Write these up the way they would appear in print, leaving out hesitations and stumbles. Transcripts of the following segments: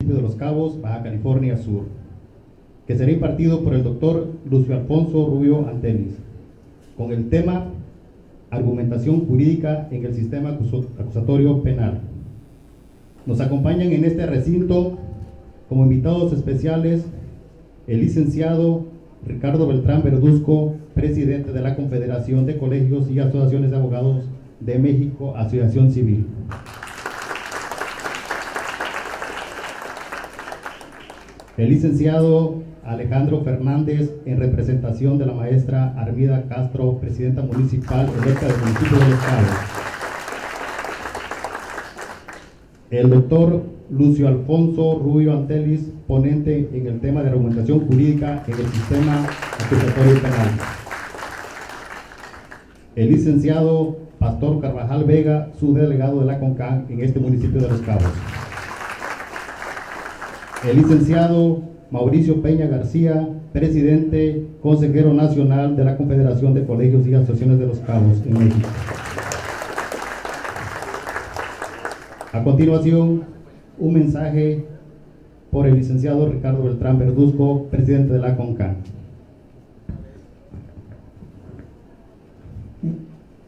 de Los Cabos, Baja California Sur, que será impartido por el doctor Lucio Alfonso Rubio Antelis, con el tema Argumentación jurídica en el sistema acusatorio penal. Nos acompañan en este recinto como invitados especiales el licenciado Ricardo Beltrán Verduzco, presidente de la Confederación de Colegios y Asociaciones de Abogados de México, Asociación Civil. El licenciado Alejandro Fernández, en representación de la maestra Armida Castro, presidenta municipal electa del municipio de Los Cabos. El doctor Lucio Alfonso Rubio Antelis, ponente en el tema de argumentación jurídica en el sistema acusatorio penal. El licenciado Pastor Carvajal Vega, subdelegado de la CONCAN en este municipio de Los Cabos. El licenciado Mauricio Peña García, presidente, consejero nacional de la Confederación de Colegios y Asociaciones de Los Cabos en México. A continuación, un mensaje por el licenciado Ricardo Beltrán Verduzco, presidente de la CONCAN.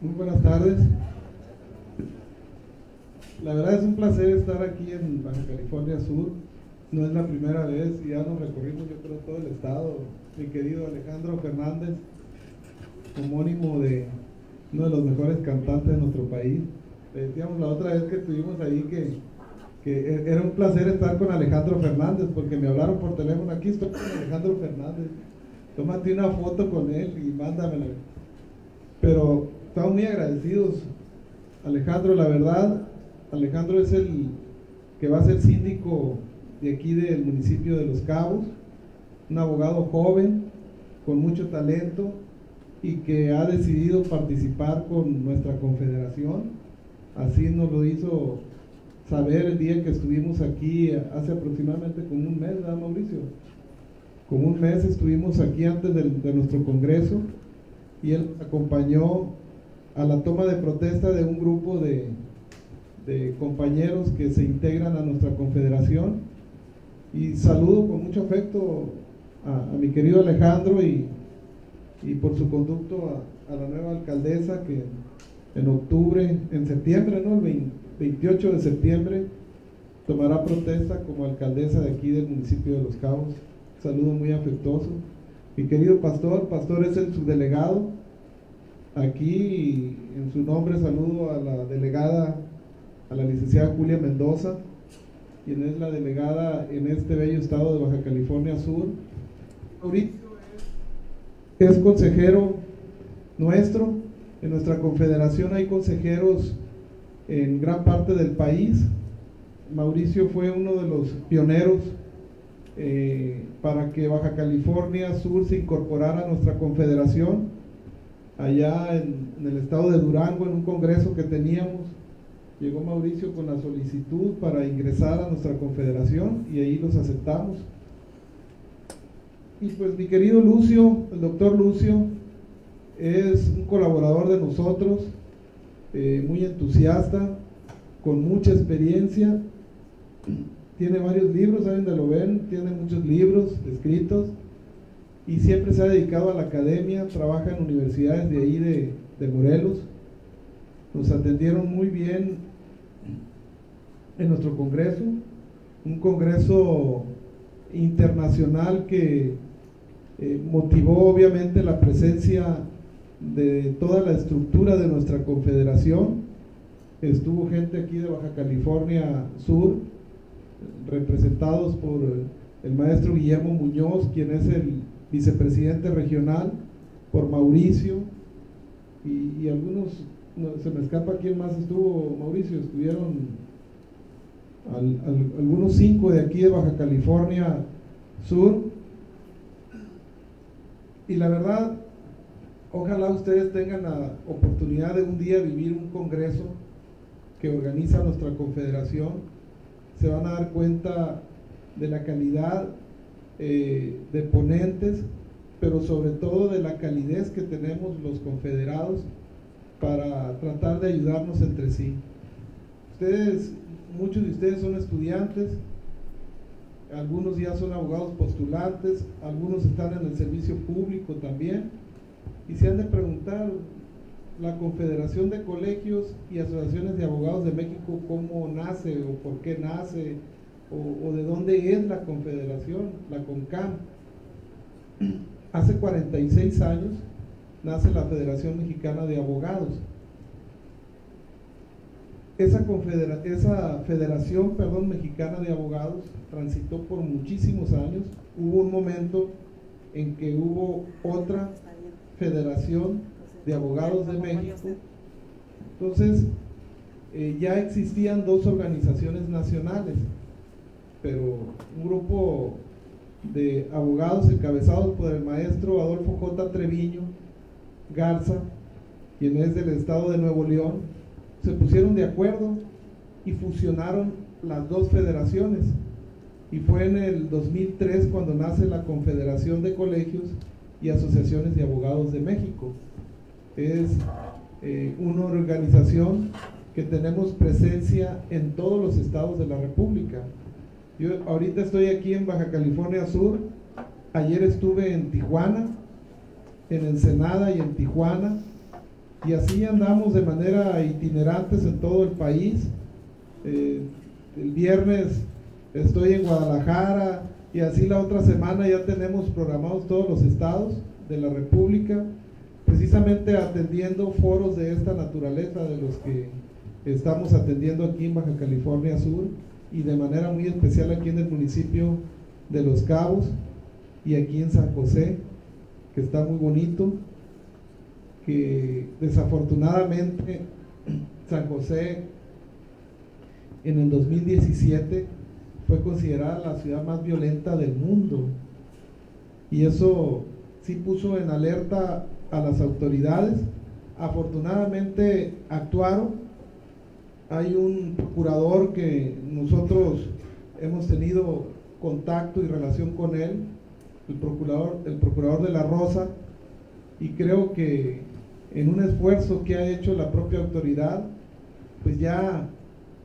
Muy buenas tardes. La verdad es un placer estar aquí en Baja California Sur. No es la primera vez, ya nos recorrimos yo creo todo el estado. Mi querido Alejandro Fernández, homónimo de uno de los mejores cantantes de nuestro país. Le decíamos la otra vez que estuvimos ahí que era un placer estar con Alejandro Fernández, porque me hablaron por teléfono: aquí estoy con Alejandro Fernández, tómate una foto con él y mándamela. Pero estamos muy agradecidos, Alejandro. La verdad, Alejandro es el que va a ser síndico de aquí del municipio de Los Cabos, un abogado joven, con mucho talento, y que ha decidido participar con nuestra confederación. Así nos lo hizo saber el día que estuvimos aquí, hace aproximadamente como un mes, ¿verdad, Mauricio? Como un mes estuvimos aquí antes de nuestro congreso, y él nos acompañó a la toma de protesta de un grupo de compañeros que se integran a nuestra confederación. Y saludo con mucho afecto a mi querido Alejandro y por su conducto a la nueva alcaldesa, que en octubre, en septiembre, ¿no? El 28 de septiembre tomará protesta como alcaldesa de aquí del municipio de Los Cabos. Saludo muy afectuoso. Mi querido Pastor es el subdelegado. Aquí en su nombre saludo a la delegada, a la licenciada Julia Mendoza, quien es la delegada en este bello estado de Baja California Sur. Mauricio es consejero nuestro. En nuestra confederación hay consejeros en gran parte del país. Mauricio fue uno de los pioneros para que Baja California Sur se incorporara a nuestra confederación. Allá en el estado de Durango, en un congreso que teníamos, llegó Mauricio con la solicitud para ingresar a nuestra confederación, y ahí los aceptamos. Y pues mi querido Lucio, el doctor Lucio, es un colaborador de nosotros, muy entusiasta, con mucha experiencia. Tiene varios libros, ¿saben dónde lo ven? Tiene muchos libros escritos, y siempre se ha dedicado a la academia. Trabaja en universidades de ahí de Morelos. Nos atendieron muy bien en nuestro congreso, un congreso internacional que motivó obviamente la presencia de toda la estructura de nuestra confederación. Estuvo gente aquí de Baja California Sur, representados por el maestro Guillermo Muñoz, quien es el vicepresidente regional, por Mauricio, y algunos, no, se me escapa quién más estuvo, Mauricio. Estuvieron algunos 5 de aquí de Baja California Sur. Y la verdad, ojalá ustedes tengan la oportunidad de un día vivir un congreso que organiza nuestra confederación. Se van a dar cuenta de la calidad de ponentes, pero sobre todo de la calidez que tenemos los confederados para tratar de ayudarnos entre sí. Muchos de ustedes son estudiantes, algunos ya son abogados postulantes, algunos están en el servicio público también, y se han de preguntar, la Confederación de Colegios y Asociaciones de Abogados de México, ¿cómo nace o por qué nace? O de dónde es la confederación, la CONCAM. Hace 46 años nace la Federación Mexicana de Abogados. Esa Federación Mexicana de Abogados transitó por muchísimos años. Hubo un momento en que hubo otra Federación de Abogados de México. Entonces ya existían dos organizaciones nacionales, pero un grupo de abogados encabezados por el maestro Adolfo J. Treviño Garza, quien es del estado de Nuevo León, se pusieron de acuerdo y fusionaron las dos federaciones, y fue en el 2003 cuando nace la Confederación de Colegios y Asociaciones de Abogados de México. Es una organización que tenemos presencia en todos los estados de la República. Yo ahorita estoy aquí en Baja California Sur. Ayer estuve en Tijuana, en Ensenada y en Tijuana, y así andamos de manera itinerantes en todo el país. El viernes estoy en Guadalajara, y así la otra semana ya tenemos programados todos los estados de la República, precisamente atendiendo foros de esta naturaleza, de los que estamos atendiendo aquí en Baja California Sur, y de manera muy especial aquí en el municipio de Los Cabos y aquí en San José, que está muy bonito, que desafortunadamente San José en el 2017 fue considerada la ciudad más violenta del mundo, y eso sí puso en alerta a las autoridades. Afortunadamente actuaron. Hay un procurador que nosotros hemos tenido contacto y relación con él, el procurador de la Rosa, y creo que en un esfuerzo que ha hecho la propia autoridad, pues ya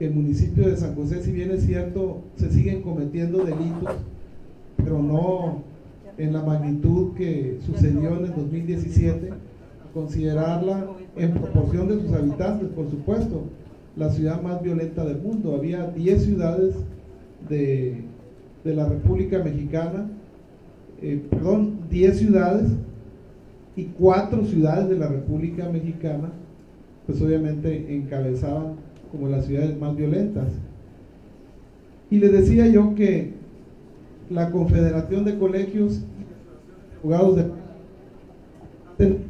el municipio de San José, si bien es cierto, se siguen cometiendo delitos, pero no en la magnitud que sucedió en el 2017, considerarla en proporción de sus habitantes, por supuesto, la ciudad más violenta del mundo. Había 10 ciudades de la República Mexicana, 10 ciudades, y 4 ciudades de la República Mexicana, pues obviamente encabezaban como las ciudades más violentas. Y les decía yo que la Confederación de Colegios y Abogados de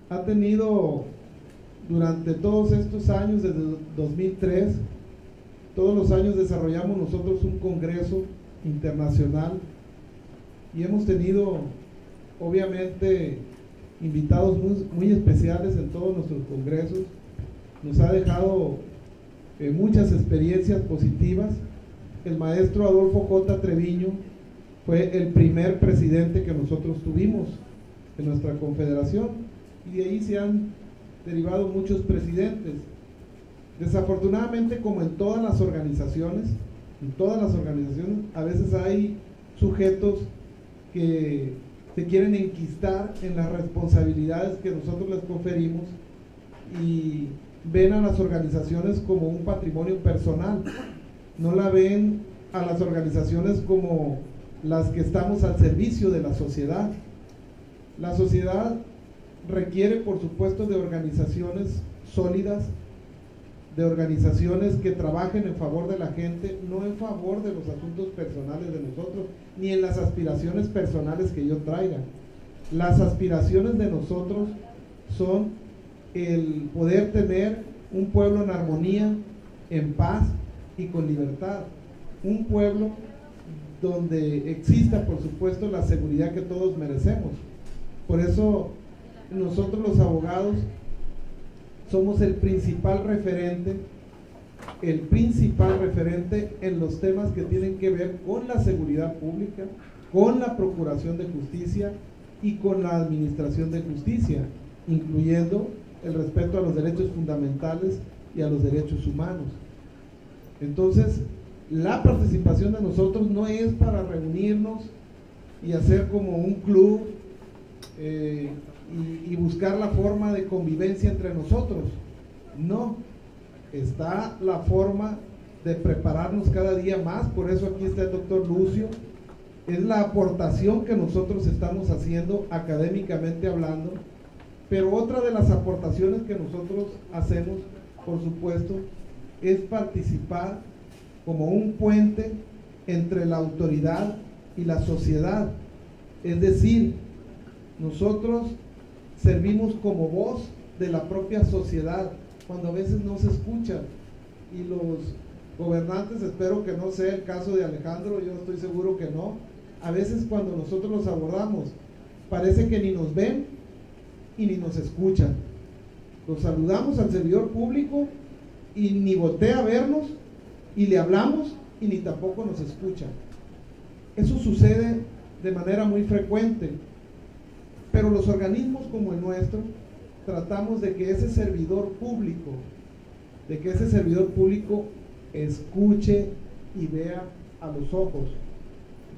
ha tenido durante todos estos años, desde 2003, todos los años desarrollamos nosotros un congreso internacional, y hemos tenido obviamente invitados muy especiales en todos nuestros congresos. Nos ha dejado muchas experiencias positivas. El maestro Adolfo J. Treviño fue el primer presidente que nosotros tuvimos en nuestra confederación, y de ahí se han derivado muchos presidentes. Desafortunadamente, como en todas las organizaciones, a veces hay sujetos que se quieren enquistar en las responsabilidades que nosotros les conferimos y ven a las organizaciones como un patrimonio personal, no la ven a las organizaciones como las que estamos al servicio de la sociedad. La sociedad requiere, por supuesto, de organizaciones sólidas, de organizaciones que trabajen en favor de la gente, no en favor de los asuntos personales de nosotros, ni en las aspiraciones personales que yo traiga. Las aspiraciones de nosotros son el poder tener un pueblo en armonía, en paz y con libertad. Un pueblo donde exista, por supuesto, la seguridad que todos merecemos. Por eso nosotros los abogados somos el principal referente en los temas que tienen que ver con la seguridad pública, con la procuración de justicia y con la administración de justicia, incluyendo el respeto a los derechos fundamentales y a los derechos humanos. Entonces, la participación de nosotros no es para reunirnos y hacer como un club y buscar la forma de convivencia entre nosotros. No, está la forma de prepararnos cada día más. Por eso aquí está el doctor Lucio. Es la aportación que nosotros estamos haciendo académicamente hablando, pero otra de las aportaciones que nosotros hacemos, por supuesto, es participar como un puente entre la autoridad y la sociedad. Es decir, nosotros servimos como voz de la propia sociedad, cuando a veces no se escuchan, y los gobernantes, espero que no sea el caso de Alejandro, yo estoy seguro que no, a veces cuando nosotros los abordamos, parece que ni nos ven y ni nos escuchan. Los saludamos al servidor público y ni voltea a vernos, y le hablamos y ni tampoco nos escucha. Eso sucede de manera muy frecuente, pero los organismos como el nuestro tratamos de que ese servidor público escuche y vea a los ojos.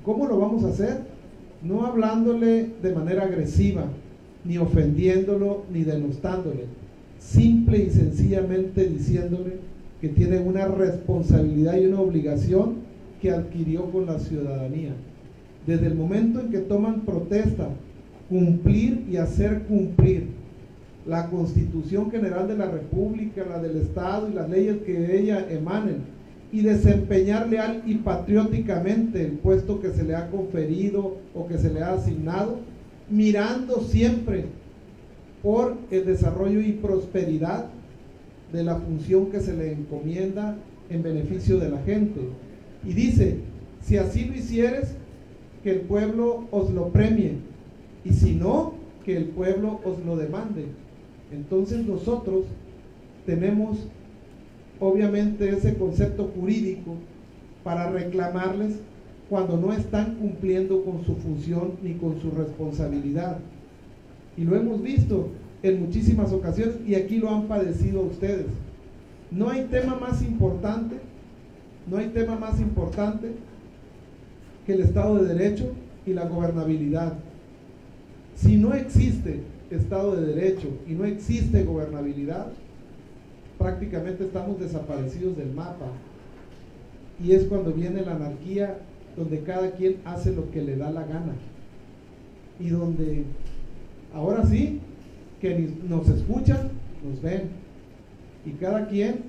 ¿Cómo lo vamos a hacer? No hablándole de manera agresiva, ni ofendiéndolo, ni denostándole, simple y sencillamente diciéndole que tiene una responsabilidad y una obligación que adquirió con la ciudadanía. Desde el momento en que toman protesta, cumplir y hacer cumplir la Constitución General de la República, la del Estado y las leyes que de ella emanen, y desempeñar leal y patrióticamente el puesto que se le ha conferido o que se le ha asignado, mirando siempre por el desarrollo y prosperidad de la función que se le encomienda en beneficio de la gente. Y dice, si así lo hicieres, que el pueblo os lo premie, y si no, que el pueblo os lo demande. Entonces nosotros tenemos obviamente ese concepto jurídico para reclamarles cuando no están cumpliendo con su función ni con su responsabilidad. Y lo hemos visto en muchísimas ocasiones, y aquí lo han padecido ustedes. No hay tema más importante que el Estado de Derecho y la gobernabilidad. Si no existe Estado de Derecho y no existe gobernabilidad, prácticamente estamos desaparecidos del mapa, y es cuando viene la anarquía, donde cada quien hace lo que le da la gana, y donde ahora sí que ni nos escuchan, nos ven, y cada quien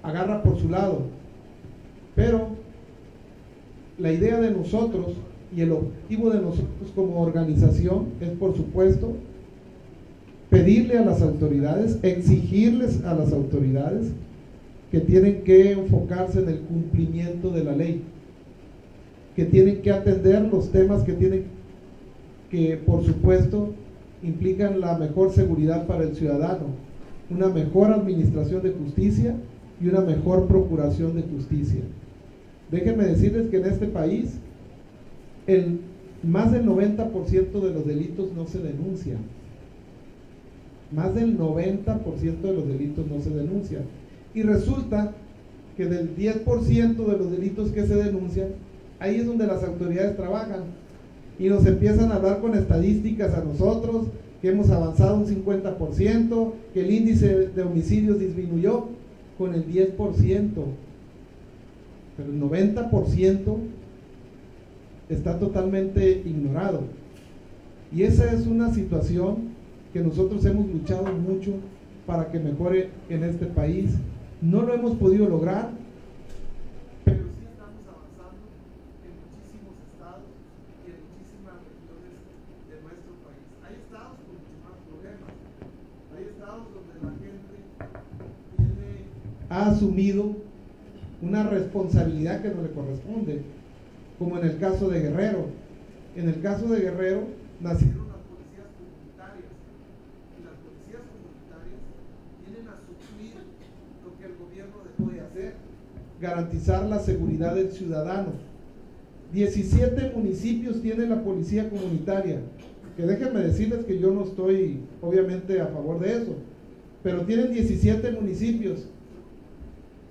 agarra por su lado. Pero la idea de nosotros y el objetivo de nosotros como organización es, por supuesto, pedirle a las autoridades, exigirles a las autoridades que tienen que enfocarse en el cumplimiento de la ley, que tienen que atender los temas que por supuesto implican la mejor seguridad para el ciudadano, una mejor administración de justicia y una mejor procuración de justicia. Déjenme decirles que en este país más del 90% de los delitos no se denuncian. Más del 90% de los delitos no se denuncian. Y resulta que del 10% de los delitos que se denuncian, ahí es donde las autoridades trabajan. Y nos empiezan a hablar con estadísticas a nosotros, que hemos avanzado un 50%, que el índice de homicidios disminuyó con el 10%. Pero el 90% está totalmente ignorado. Y esa es una situación que nosotros hemos luchado mucho para que mejore en este país. No lo hemos podido lograr, pero sí estamos avanzando en muchísimos estados y en muchísimas regiones de nuestro país. Hay estados con muchos más problemas, hay estados donde la gente ha asumido una responsabilidad que no le corresponde, como en el caso de Guerrero. En el caso de Guerrero nacieron las policías comunitarias, y las policías comunitarias vienen a suplir lo que el gobierno dejó de hacer: garantizar la seguridad del ciudadano, 17 municipios tiene la policía comunitaria, que déjenme decirles que yo no estoy obviamente a favor de eso, pero tienen 17 municipios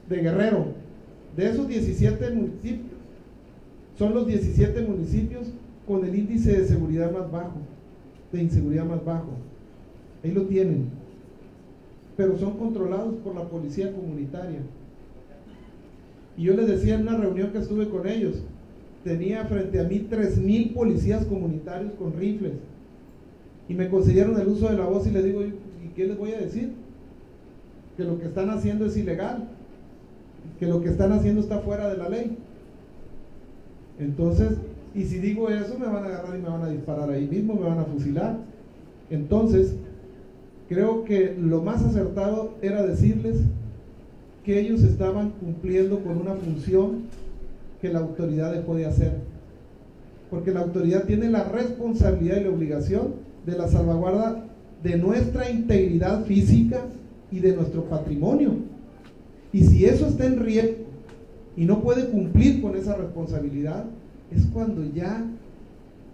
de Guerrero. De esos 17 municipios, son los 17 municipios con el índice de seguridad más bajo, de inseguridad más bajo. Ahí lo tienen, pero son controlados por la policía comunitaria. Y yo les decía en una reunión que estuve con ellos, tenía frente a mí 3,000 policías comunitarios con rifles, y me concedieron el uso de la voz y les digo, ¿y qué les voy a decir? Que lo que están haciendo es ilegal, que lo que están haciendo está fuera de la ley. Entonces, y si digo eso, me van a agarrar y me van a disparar ahí mismo, me van a fusilar. Entonces, creo que lo más acertado era decirles que ellos estaban cumpliendo con una función que la autoridad dejó de hacer, porque la autoridad tiene la responsabilidad y la obligación de la salvaguarda de nuestra integridad física y de nuestro patrimonio. Y si eso está en riesgo y no puede cumplir con esa responsabilidad, es cuando ya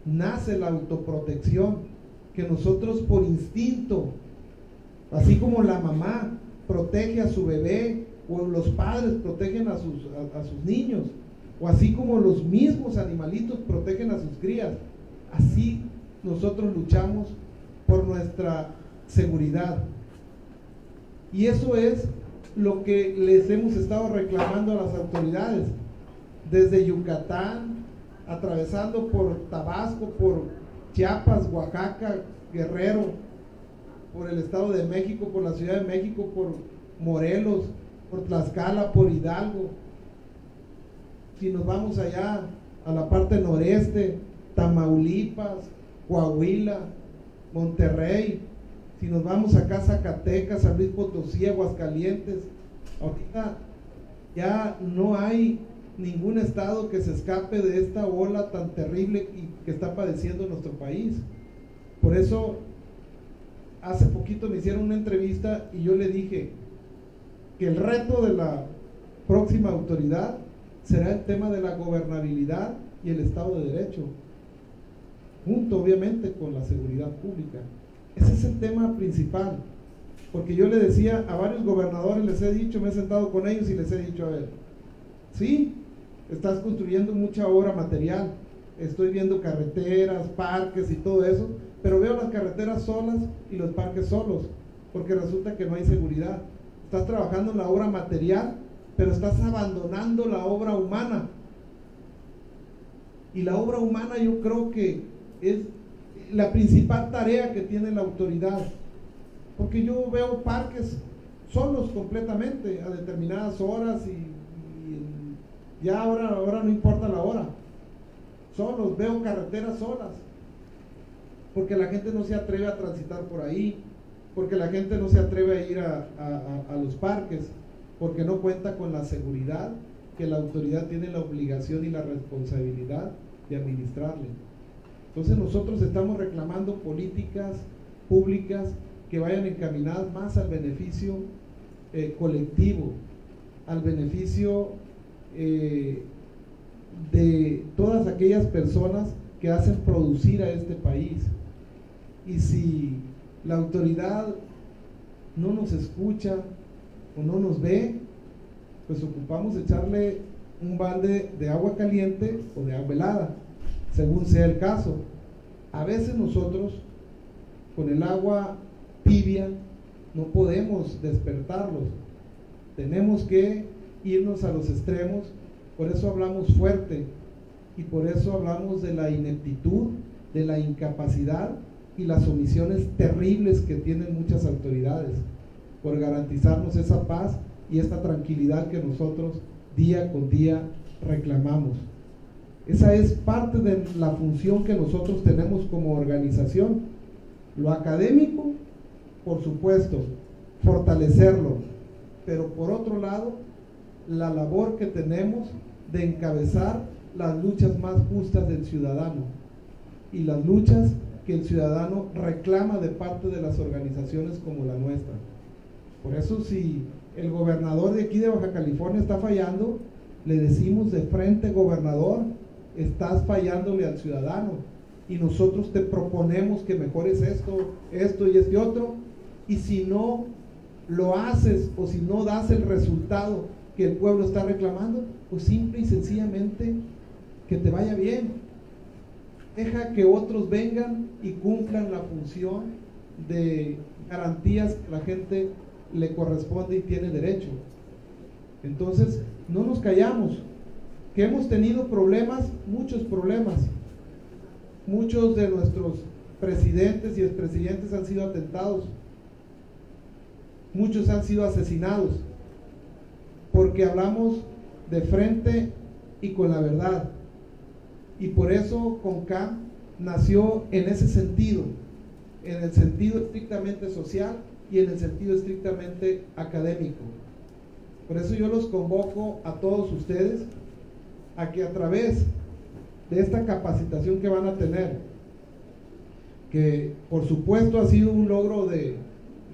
nace la autoprotección, que nosotros por instinto, así como la mamá protege a su bebé, o los padres protegen a sus niños, o así como los mismos animalitos protegen a sus crías, así nosotros luchamos por nuestra seguridad. Y eso es lo que les hemos estado reclamando a las autoridades, desde Yucatán, atravesando por Tabasco, por Chiapas, Oaxaca, Guerrero, por el Estado de México, por la Ciudad de México, por Morelos, por Tlaxcala, por Hidalgo. Si nos vamos allá a la parte noreste, Tamaulipas, Coahuila, Monterrey, si nos vamos acá a Zacatecas, San Luis Potosí, Aguascalientes, ahorita ya no hay ningún estado que se escape de esta ola tan terrible que está padeciendo nuestro país. Por eso hace poquito me hicieron una entrevista y yo le dije que el reto de la próxima autoridad será el tema de la gobernabilidad y el Estado de Derecho, junto obviamente con la seguridad pública. Ese es el tema principal, porque yo le decía a varios gobernadores, les he dicho, me he sentado con ellos y les he dicho, a ver, sí, estás construyendo mucha obra material, estoy viendo carreteras, parques y todo eso, pero veo las carreteras solas y los parques solos, porque resulta que no hay seguridad. Estás trabajando en la obra material, pero estás abandonando la obra humana. Y la obra humana yo creo que es la principal tarea que tiene la autoridad, porque yo veo parques solos completamente a determinadas horas y ya ahora no importa la hora, solos, veo carreteras solas, porque la gente no se atreve a transitar por ahí, porque la gente no se atreve a ir a los parques, porque no cuenta con la seguridad que la autoridad tiene la obligación y la responsabilidad de administrarle. Entonces nosotros estamos reclamando políticas públicas que vayan encaminadas más al beneficio colectivo, al beneficio de todas aquellas personas que hacen producir a este país. Y si la autoridad no nos escucha o no nos ve, pues ocupamos echarle un balde de agua caliente o de agua helada, según sea el caso. A veces nosotros con el agua tibia no podemos despertarlos, tenemos que irnos a los extremos. Por eso hablamos fuerte y por eso hablamos de la ineptitud, de la incapacidad y las omisiones terribles que tienen muchas autoridades por garantizarnos esa paz y esta tranquilidad que nosotros día con día reclamamos. Esa es parte de la función que nosotros tenemos como organización. Lo académico, por supuesto, fortalecerlo, pero por otro lado, la labor que tenemos de encabezar las luchas más justas del ciudadano y las luchas que el ciudadano reclama de parte de las organizaciones como la nuestra. Por eso, si el gobernador de aquí de Baja California está fallando, le decimos de frente: gobernador, estás fallándole al ciudadano, y nosotros te proponemos que mejores esto, esto y este otro, y si no lo haces o si no das el resultado que el pueblo está reclamando, pues simple y sencillamente que te vaya bien. Deja que otros vengan y cumplan la función de garantías que la gente le corresponde y tiene derecho. Entonces, no nos callamos, que hemos tenido problemas, muchos problemas. Muchos de nuestros presidentes y expresidentes han sido atentados, muchos han sido asesinados, porque hablamos de frente y con la verdad. Y por eso CONCAM nació en ese sentido, en el sentido estrictamente social y en el sentido estrictamente académico. Por eso yo los convoco a todos ustedes a que a través de esta capacitación que van a tener, que por supuesto ha sido un logro de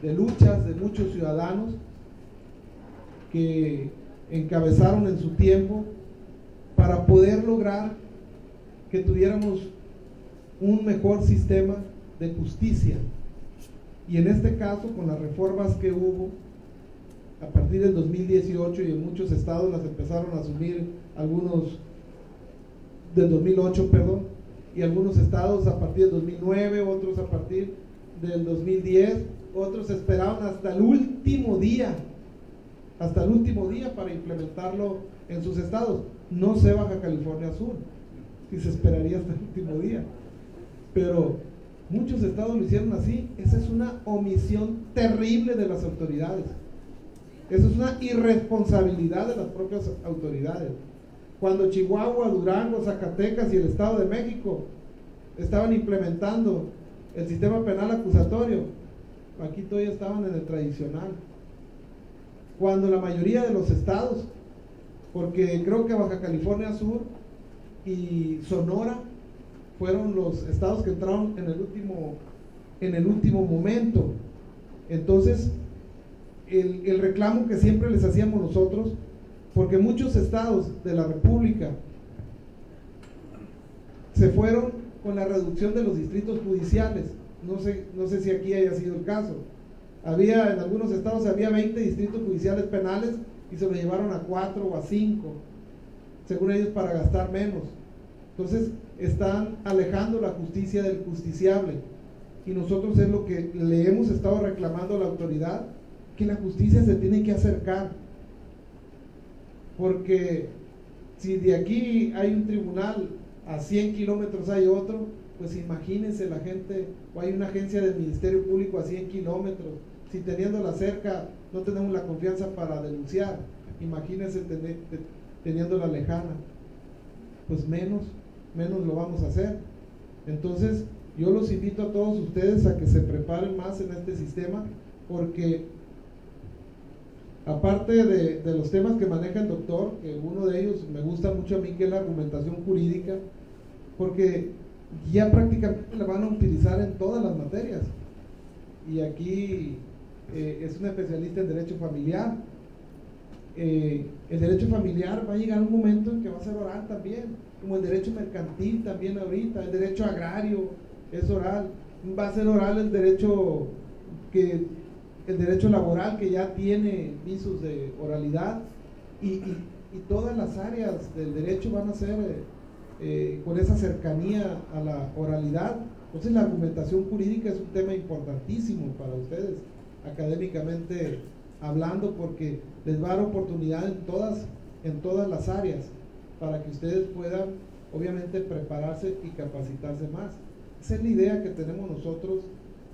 luchas de muchos ciudadanos que encabezaron en su tiempo para poder lograr que tuviéramos un mejor sistema de justicia, y en este caso con las reformas que hubo a partir del 2018, y en muchos estados las empezaron a asumir, algunos del 2008, perdón, y algunos estados a partir del 2009, otros a partir del 2010, otros esperaron hasta el último día para implementarlo en sus estados. No sé Baja California Sur si se esperaría hasta el último día, pero muchos estados lo hicieron así. Esa es una omisión terrible de las autoridades, esa es una irresponsabilidad de las propias autoridades. Cuando Chihuahua, Durango, Zacatecas y el Estado de México estaban implementando el sistema penal acusatorio, aquí todavía estaban en el tradicional. Cuando la mayoría de los estados, porque creo que Baja California Sur y Sonora fueron los estados que entraron en el último momento. Entonces, el reclamo que siempre les hacíamos nosotros, porque muchos estados de la República se fueron con la reducción de los distritos judiciales. No sé si aquí haya sido el caso. En algunos estados había 20 distritos judiciales penales y se lo llevaron a 4 o a 5, según ellos, para gastar menos. Entonces están alejando la justicia del justiciable, y nosotros es lo que le hemos estado reclamando a la autoridad, que la justicia se tiene que acercar, porque si de aquí hay un tribunal, a 100 kilómetros hay otro, pues imagínense la gente, o hay una agencia del Ministerio Público a 100 kilómetros, si teniéndola cerca no tenemos la confianza para denunciar, imagínense teniéndola lejana, pues menos lo vamos a hacer. Entonces yo los invito a todos ustedes a que se preparen más en este sistema, porque aparte de los temas que maneja el doctor, que uno de ellos me gusta mucho a mí, que es la argumentación jurídica, porque ya prácticamente la van a utilizar en todas las materias, y aquí es un especialista en derecho familiar. El derecho familiar va a llegar un momento en que va a ser oral también, como el derecho mercantil también ahorita, el derecho agrario es oral, va a ser oral el derecho laboral, que ya tiene visos de oralidad, y todas las áreas del derecho van a ser con esa cercanía a la oralidad. Entonces la argumentación jurídica es un tema importantísimo para ustedes, académicamente hablando, porque les va a dar oportunidad en todas las áreas, para que ustedes puedan obviamente prepararse y capacitarse más. Esa es la idea que tenemos nosotros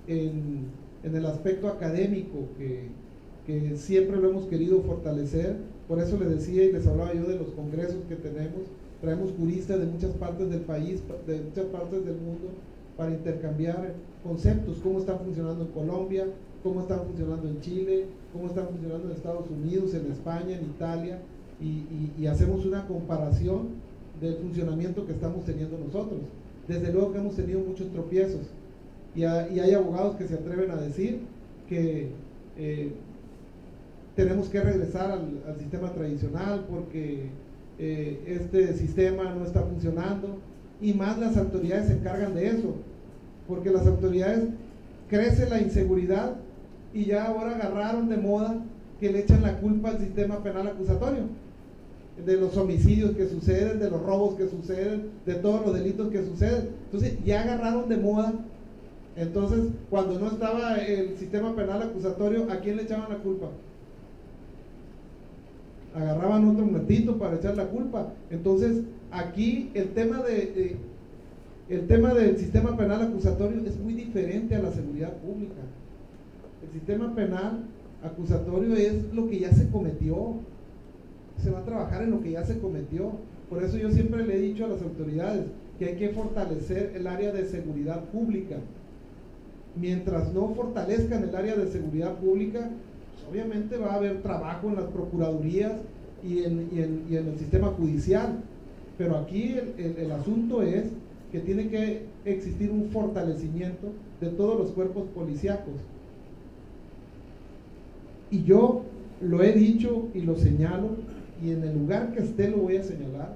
en el aspecto académico, que siempre lo hemos querido fortalecer. Por eso les decía y les hablaba yo de los congresos que tenemos. Traemos juristas de muchas partes del país, de muchas partes del mundo, para intercambiar conceptos, cómo están funcionando en Colombia, cómo están funcionando en Chile, cómo están funcionando en Estados Unidos, en España, en Italia, y hacemos una comparación del funcionamiento que estamos teniendo nosotros. Desde luego que hemos tenido muchos tropiezos, y hay abogados que se atreven a decir que tenemos que regresar al sistema tradicional, porque este sistema no está funcionando, y más las autoridades se encargan de eso, porque las autoridades crece la inseguridad y ya ahora agarraron de moda que le echan la culpa al sistema penal acusatorio, de los homicidios que suceden, de los robos que suceden, de todos los delitos que suceden. Entonces ya agarraron de moda. Entonces, cuando no estaba el sistema penal acusatorio, ¿a quién le echaban la culpa? Agarraban otro muertito para echar la culpa. Entonces, aquí el tema del sistema penal acusatorio es muy diferente a la seguridad pública. El sistema penal acusatorio es lo que ya se cometió. Se va a trabajar en lo que ya se cometió. Por eso yo siempre le he dicho a las autoridades que hay que fortalecer el área de seguridad pública. Mientras no fortalezcan el área de seguridad pública, pues obviamente va a haber trabajo en las procuradurías y en el sistema judicial. Pero aquí el asunto es que tiene que existir un fortalecimiento de todos los cuerpos policíacos. Y yo lo he dicho y lo señalo, y en el lugar que esté lo voy a señalar,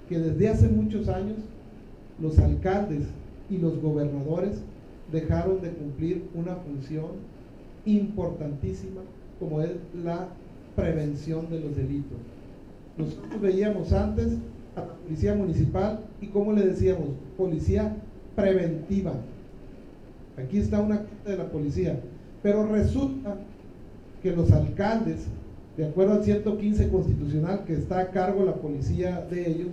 que desde hace muchos años los alcaldes y los gobernadores dejaron de cumplir una función importantísima como es la prevención de los delitos. Nosotros veíamos antes a la policía municipal y ¿cómo le decíamos? Policía preventiva. Aquí está una carta de la policía, pero resulta que los alcaldes, de acuerdo al 115 constitucional que está a cargo la policía de ellos,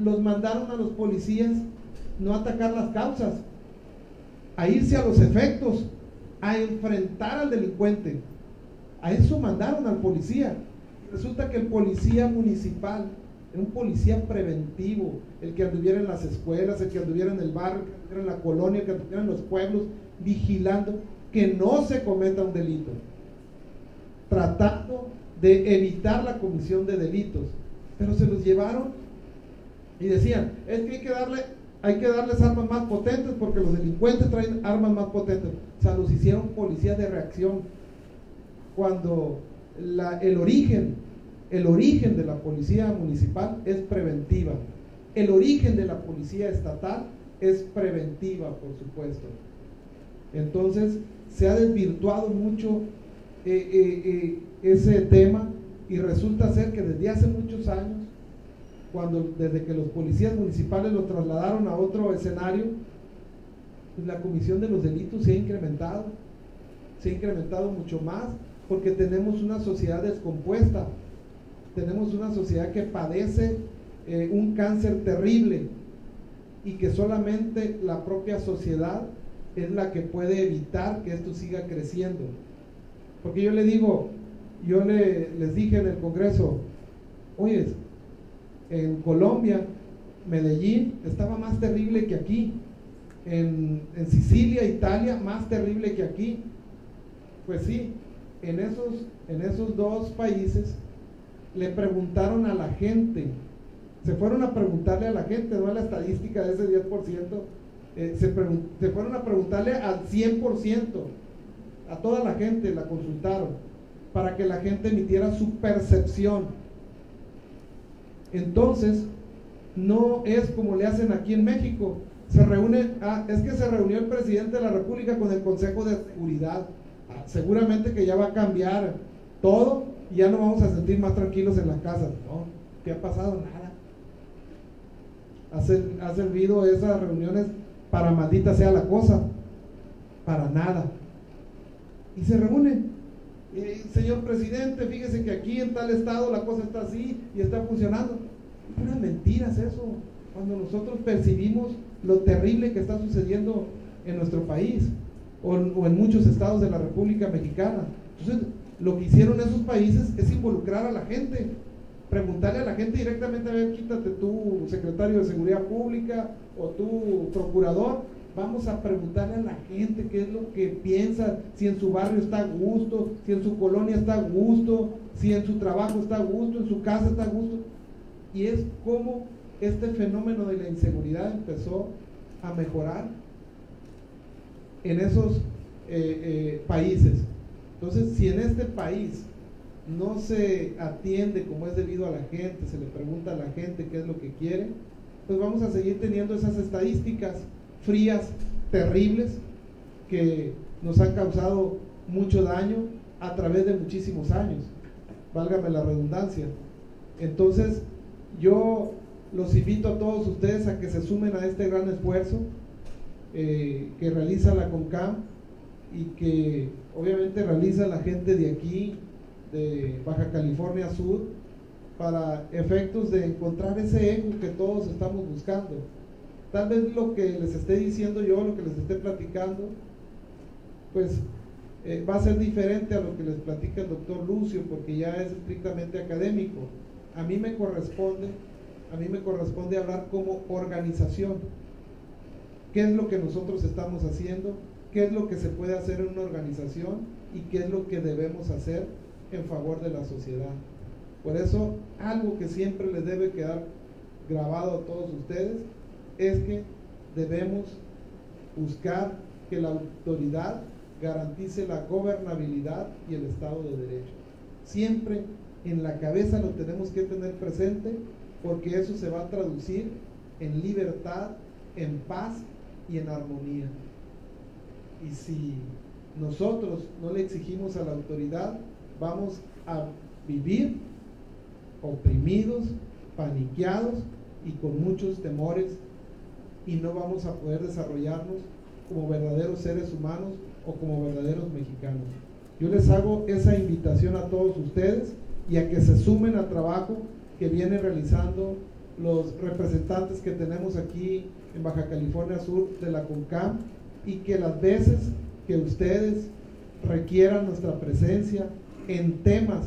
los mandaron a los policías no a atacar las causas, a irse a los efectos, a enfrentar al delincuente. A eso mandaron al policía. Resulta que el policía municipal era un policía preventivo, el que anduviera en las escuelas, el que anduviera en el barrio, el que anduviera en la colonia, el que anduviera en los pueblos, vigilando que no se cometa un delito, tratando de evitar la comisión de delitos. Pero se los llevaron y decían, es que hay que darles armas más potentes porque los delincuentes traen armas más potentes. O sea, los hicieron policías de reacción, cuando el origen de la policía municipal es preventiva. El origen de la policía estatal es preventiva, por supuesto. Entonces se ha desvirtuado mucho ese tema, y resulta ser que desde hace muchos años, desde que los policías municipales lo trasladaron a otro escenario, pues la comisión de los delitos se ha incrementado mucho más, porque tenemos una sociedad descompuesta, tenemos una sociedad que padece un cáncer terrible, y que solamente la propia sociedad es la que puede evitar que esto siga creciendo. Porque yo les dije en el Congreso, oye, en Colombia, Medellín estaba más terrible que aquí, en Sicilia, Italia, más terrible que aquí. Pues sí, en esos dos países le preguntaron a la gente, se fueron a preguntarle a la gente, no a la estadística de ese 10%, se fueron a preguntarle al 100%, a toda la gente la consultaron, para que la gente emitiera su percepción. Entonces, no es como le hacen aquí en México, se reunió el presidente de la República con el Consejo de Seguridad. Seguramente que ya va a cambiar todo y ya nos vamos a sentir más tranquilos en las casas. No, ¿qué ha pasado? Nada. ¿Ha servido esas reuniones para maldita sea la cosa? Para nada. Y se reúnen. Señor presidente, fíjese que aquí en tal estado la cosa está así y está funcionando. Puras mentiras eso, cuando nosotros percibimos lo terrible que está sucediendo en nuestro país o en muchos estados de la República Mexicana. Entonces, lo que hicieron esos países es involucrar a la gente, preguntarle a la gente directamente, a ver, quítate tú, secretario de Seguridad Pública, o tú, procurador, vamos a preguntarle a la gente qué es lo que piensa, si en su barrio está a gusto, si en su colonia está a gusto, si en su trabajo está a gusto, en su casa está a gusto. Y es como este fenómeno de la inseguridad empezó a mejorar en esos países. Entonces, si en este país no se atiende como es debido a la gente, se le pregunta a la gente qué es lo que quiere, pues vamos a seguir teniendo esas estadísticas frías, terribles, que nos han causado mucho daño a través de muchísimos años, válgame la redundancia. Entonces yo los invito a todos ustedes a que se sumen a este gran esfuerzo que realiza la CONCAM y que obviamente realiza la gente de aquí, de Baja California Sur, para efectos de encontrar ese eco que todos estamos buscando. Tal vez lo que les esté diciendo yo, lo que les esté platicando, pues va a ser diferente a lo que les platica el doctor Lucio, porque ya es estrictamente académico. A mí me corresponde hablar como organización. ¿Qué es lo que nosotros estamos haciendo? ¿Qué es lo que se puede hacer en una organización? ¿Y qué es lo que debemos hacer en favor de la sociedad? Por eso, algo que siempre les debe quedar grabado a todos ustedes es que debemos buscar que la autoridad garantice la gobernabilidad y el Estado de Derecho. Siempre en la cabeza lo tenemos que tener presente, porque eso se va a traducir en libertad, en paz y en armonía. Y si nosotros no le exigimos a la autoridad, vamos a vivir oprimidos, paniqueados y con muchos temores, y no vamos a poder desarrollarnos como verdaderos seres humanos o como verdaderos mexicanos. Yo les hago esa invitación a todos ustedes y a que se sumen al trabajo que vienen realizando los representantes que tenemos aquí en Baja California Sur de la CONCAM, y que las veces que ustedes requieran nuestra presencia en temas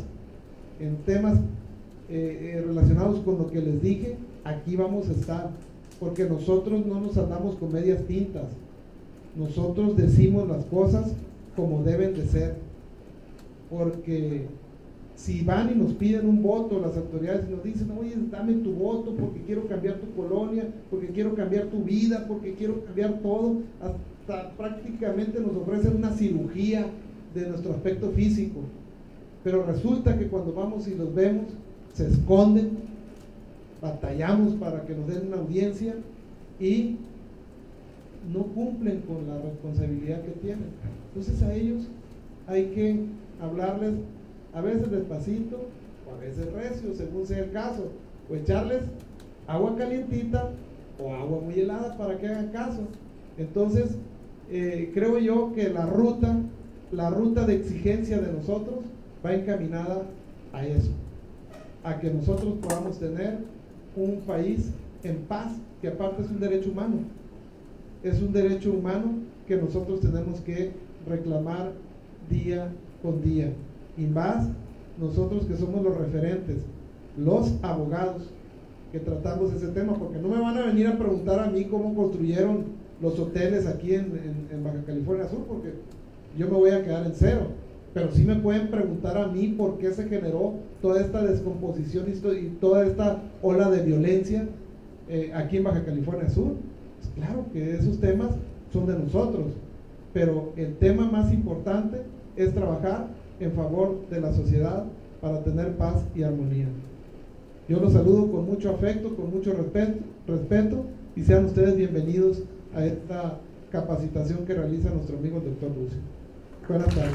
relacionados con lo que les dije, aquí vamos a estar, porque nosotros no nos andamos con medias tintas, nosotros decimos las cosas como deben de ser, porque si van y nos piden un voto las autoridades y nos dicen, oye, dame tu voto porque quiero cambiar tu colonia, porque quiero cambiar tu vida, porque quiero cambiar todo, hasta prácticamente nos ofrecen una cirugía de nuestro aspecto físico, pero resulta que cuando vamos y los vemos, se esconden, batallamos para que nos den una audiencia y no cumplen con la responsabilidad que tienen. Entonces a ellos hay que hablarles a veces despacito o a veces recio, según sea el caso, o echarles agua calientita o agua muy helada para que hagan caso. Entonces creo yo que la ruta de exigencia de nosotros va encaminada a eso, a que nosotros podamos tener un país en paz, que aparte es un derecho humano, es un derecho humano que nosotros tenemos que reclamar día con día, y más nosotros que somos los referentes, los abogados que tratamos ese tema, porque no me van a venir a preguntar a mí cómo construyeron los hoteles aquí en Baja California Sur, porque yo me voy a quedar en cero, pero sí me pueden preguntar a mí por qué se generó toda esta descomposición y toda esta ola de violencia aquí en Baja California Sur. Pues claro que esos temas son de nosotros, pero el tema más importante es trabajar en favor de la sociedad para tener paz y armonía. Yo los saludo con mucho afecto, con mucho respeto, y sean ustedes bienvenidos a esta capacitación que realiza nuestro amigo el doctor Lucio. Buenas tardes.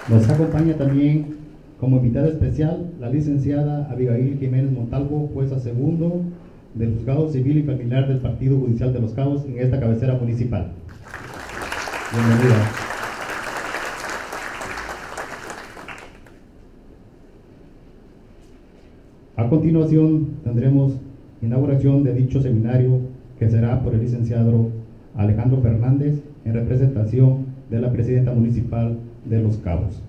Nos acompaña también como invitada especial la licenciada Abigail Jiménez Montalvo, jueza segundo del Juzgado Civil y Familiar del Partido Judicial de Los Cabos en esta cabecera municipal. Bienvenida. A continuación tendremos inauguración de dicho seminario, que será por el licenciado Alejandro Fernández en representación de la presidenta municipal de Los Cabos.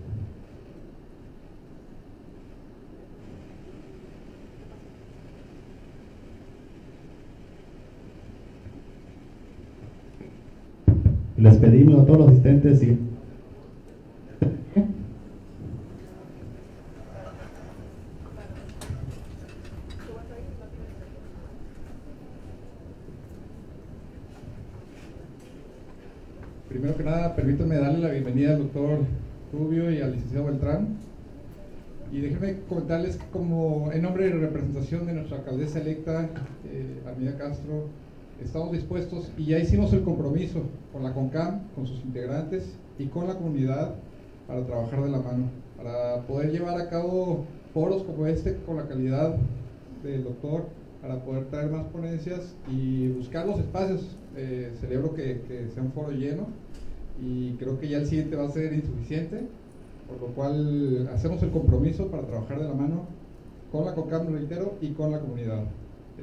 Les pedimos a todos los asistentes y Primero que nada, permítanme darle la bienvenida al doctor Rubio y al licenciado Beltrán. Y déjenme comentarles que como en nombre y representación de nuestra alcaldesa electa, Armida Castro, estamos dispuestos y ya hicimos el compromiso con la CONCAM, con sus integrantes y con la comunidad para trabajar de la mano, para poder llevar a cabo foros como este con la calidad del doctor, para poder traer más ponencias y buscar los espacios. Celebro que sea un foro lleno y creo que ya el siguiente va a ser insuficiente, por lo cual hacemos el compromiso para trabajar de la mano con la CONCAM, reitero, y con la comunidad.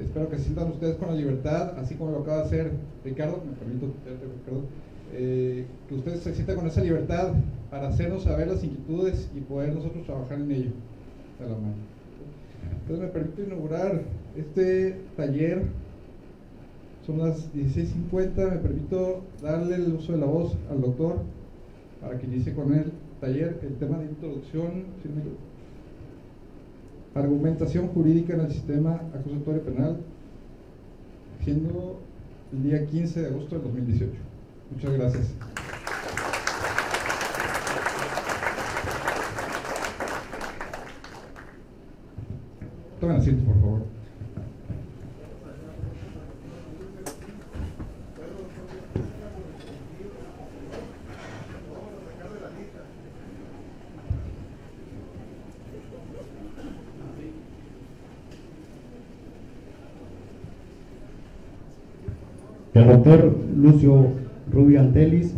Espero que se sientan ustedes con la libertad, así como lo acaba de hacer Ricardo, me permito, Ricardo, que ustedes se sientan con esa libertad para hacernos saber las inquietudes y poder nosotros trabajar en ello de la mano. Entonces me permito inaugurar este taller. Son las 16:50, me permito darle el uso de la voz al doctor para que inicie con el taller. El tema de introducción, argumentación jurídica en el sistema acusatorio penal, siendo el día 15 de agosto del 2018. Muchas gracias. Tomen asiento, por favor. El doctor Lucio Rubio Antelis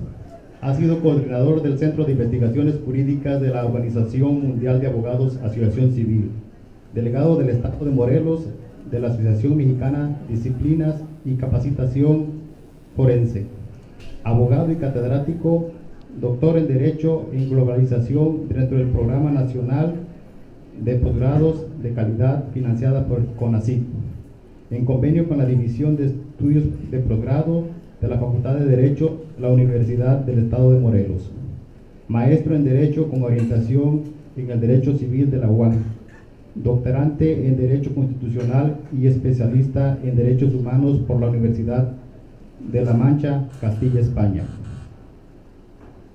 ha sido coordinador del Centro de Investigaciones Jurídicas de la Organización Mundial de Abogados Asociación Civil, delegado del Estado de Morelos de la Asociación Mexicana Disciplinas y Capacitación Forense, abogado y catedrático, doctor en Derecho en Globalización dentro del Programa Nacional de Posgrados de Calidad financiada por CONACYT, en convenio con la División de Estudios de Posgrado de la Facultad de Derecho de la Universidad del Estado de Morelos, maestro en Derecho con orientación en el Derecho Civil de la UAM, doctorante en Derecho Constitucional y especialista en Derechos Humanos por la Universidad de La Mancha, Castilla, España.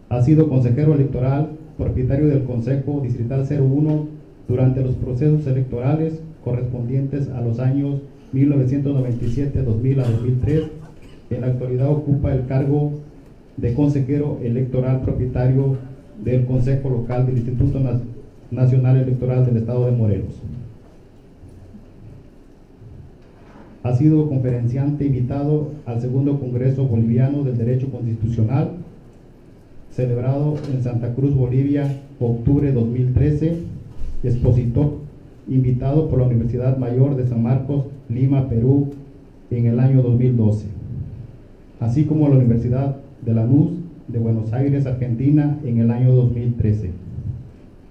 Ha sido consejero electoral, propietario del Consejo Distrital 01 durante los procesos electorales correspondientes a los años 1997, 2000 a 2003. En la actualidad ocupa el cargo de consejero electoral propietario del Consejo Local del Instituto Nacional Electoral del Estado de Morelos. Ha sido conferenciante invitado al segundo Congreso Boliviano del Derecho Constitucional, celebrado en Santa Cruz, Bolivia, octubre de 2013, expositor invitado por la Universidad Mayor de San Marcos, Lima, Perú, en el año 2012, así como la Universidad de Lanús de Buenos Aires, Argentina, en el año 2013,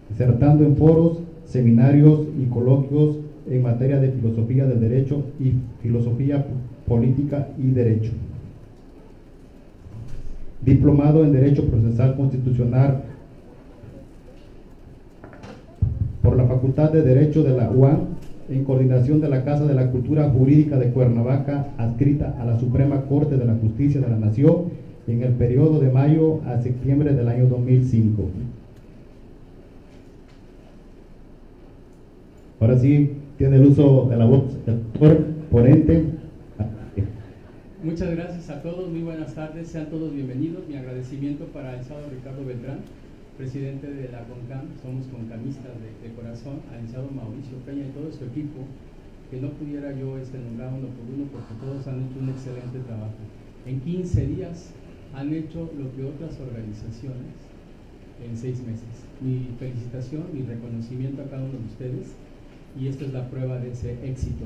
disertando en foros, seminarios y coloquios en materia de filosofía del derecho y filosofía política y derecho. Diplomado en Derecho Procesal Constitucional por la Facultad de Derecho de la UAM, en coordinación de la Casa de la Cultura Jurídica de Cuernavaca, adscrita a la Suprema Corte de la Justicia de la Nación, en el periodo de mayo a septiembre del año 2005. Ahora sí, tiene el uso de la voz del doctor ponente. Muchas gracias a todos, muy buenas tardes, sean todos bienvenidos. Mi agradecimiento para el licenciado Ricardo Beltrán, presidente de la CONCAM, somos concamistas de corazón, al licenciado Mauricio Peña y todo su equipo, que no pudiera yo nombrar uno por uno porque todos han hecho un excelente trabajo. En 15 días han hecho lo que otras organizaciones en 6 meses. Mi felicitación, mi reconocimiento a cada uno de ustedes, y esta es la prueba de ese éxito.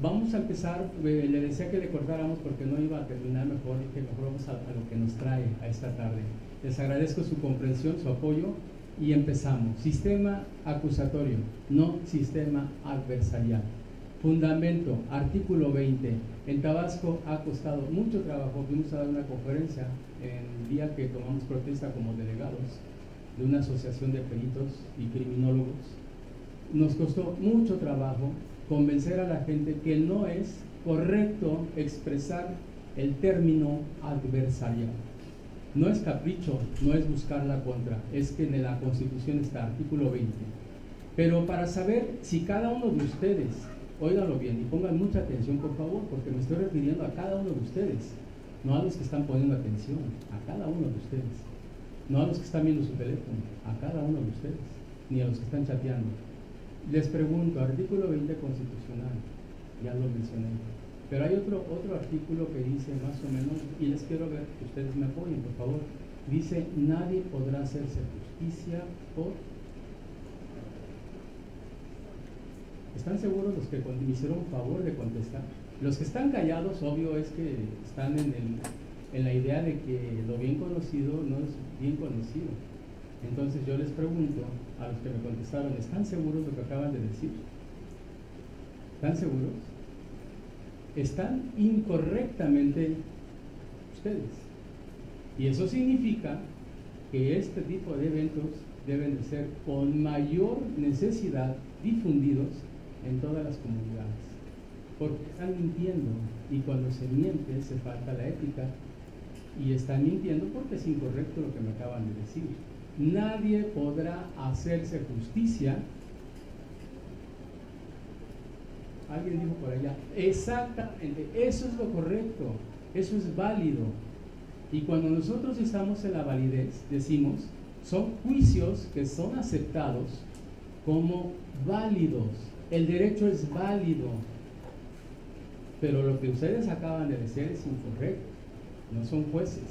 Vamos a empezar, le decía que le cortáramos porque no iba a terminar mejor, dije mejor vamos a lo que nos trae a esta tarde. Les agradezco su comprensión, su apoyo, y empezamos. Sistema acusatorio, no sistema adversarial. Fundamento, artículo 20. En Tabasco ha costado mucho trabajo. Fuimos a dar una conferencia el día que tomamos protesta como delegados de una asociación de peritos y criminólogos. Nos costó mucho trabajo convencer a la gente que no es correcto expresar el término adversarial. No es capricho, no es buscar la contra, es que en la Constitución está, artículo 20. Pero para saber si cada uno de ustedes, óiganlo bien y pongan mucha atención por favor, porque me estoy refiriendo a cada uno de ustedes, no a los que están poniendo atención, a cada uno de ustedes, no a los que están viendo su teléfono, a cada uno de ustedes, ni a los que están chateando. Les pregunto, artículo 20 constitucional, ya lo mencioné, pero hay otro artículo que dice más o menos, y les quiero ver que ustedes me apoyen, por favor. Dice, nadie podrá hacerse justicia por... ¿Están seguros los que me hicieron favor de contestar? Los que están callados, obvio, es que están en la idea de que lo bien conocido no es bien conocido. Entonces yo les pregunto a los que me contestaron, ¿están seguros de lo que acaban de decir? ¿Están seguros? Están incorrectamente ustedes. Y eso significa que este tipo de eventos deben de ser con mayor necesidad difundidos en todas las comunidades. Porque están mintiendo, y cuando se miente se falta la ética, y están mintiendo porque es incorrecto lo que me acaban de decir. Nadie podrá hacerse justicia. Alguien dijo por allá, exactamente, eso es lo correcto, eso es válido. Y cuando nosotros estamos en la validez, decimos, son juicios que son aceptados como válidos. El derecho es válido, pero lo que ustedes acaban de decir es incorrecto. No son jueces,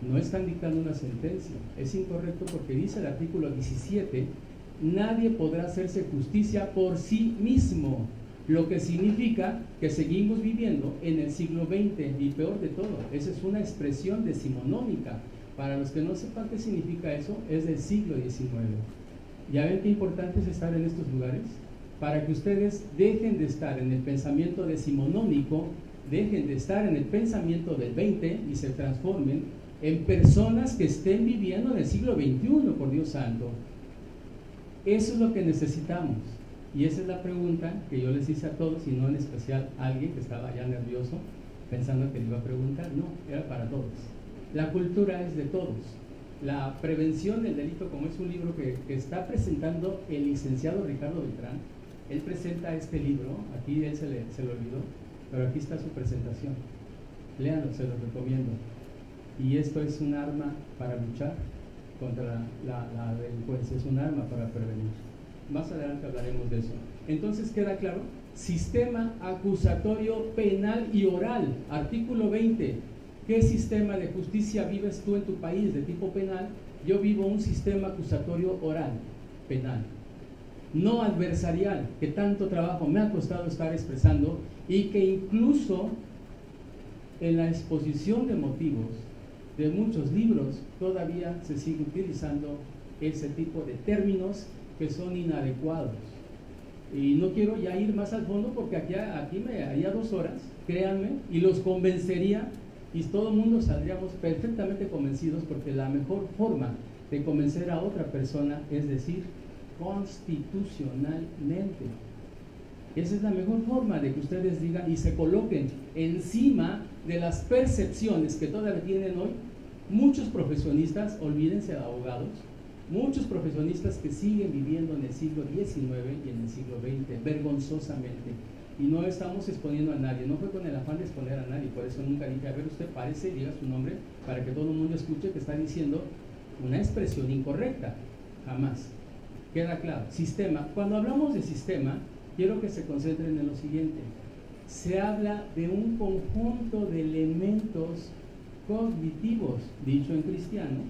no están dictando una sentencia, es incorrecto porque dice el artículo 17, nadie podrá hacerse justicia por sí mismo, lo que significa que seguimos viviendo en el siglo XX, y peor de todo, esa es una expresión decimonómica. Para los que no sepan qué significa eso, es del siglo XIX. ¿Ya ven qué importante es estar en estos lugares? Para que ustedes dejen de estar en el pensamiento decimonómico, dejen de estar en el pensamiento del 20 y se transformen en personas que estén viviendo en el siglo XXI, por Dios santo. Eso es lo que necesitamos. Y esa es la pregunta que yo les hice a todos, y no en especial a alguien que estaba ya nervioso pensando que le iba a preguntar. No, era para todos. La cultura es de todos. La prevención del delito, como es un libro que está presentando el licenciado Ricardo Beltrán, él presenta este libro, aquí él se lo olvidó, pero aquí está su presentación. Léanlo, se lo recomiendo. Y esto es un arma para luchar contra la delincuencia, es un arma para prevenir. Más adelante hablaremos de eso. Entonces queda claro, sistema acusatorio penal y oral, artículo 20. ¿Qué sistema de justicia vives tú en tu país de tipo penal? Yo vivo un sistema acusatorio oral, penal. No adversarial, que tanto trabajo me ha costado estar expresando, y que incluso en la exposición de motivos de muchos libros todavía se sigue utilizando ese tipo de términos que son inadecuados. Y no quiero ya ir más al fondo porque aquí me haría 2 horas, créanme, y los convencería, y todo el mundo saldríamos perfectamente convencidos, porque la mejor forma de convencer a otra persona es decir constitucionalmente. Esa es la mejor forma de que ustedes digan y se coloquen encima de las percepciones que todavía tienen hoy muchos profesionistas, olvídense de abogados, muchos profesionistas que siguen viviendo en el siglo XIX y en el siglo XX, vergonzosamente. Y no estamos exponiendo a nadie, no fue con el afán de exponer a nadie, por eso nunca dije, a ver, usted parece, diga su nombre, para que todo el mundo escuche que está diciendo una expresión incorrecta, jamás. Queda claro, sistema. Cuando hablamos de sistema, quiero que se concentren en lo siguiente. Se habla de un conjunto de elementos cognitivos, dicho en cristiano,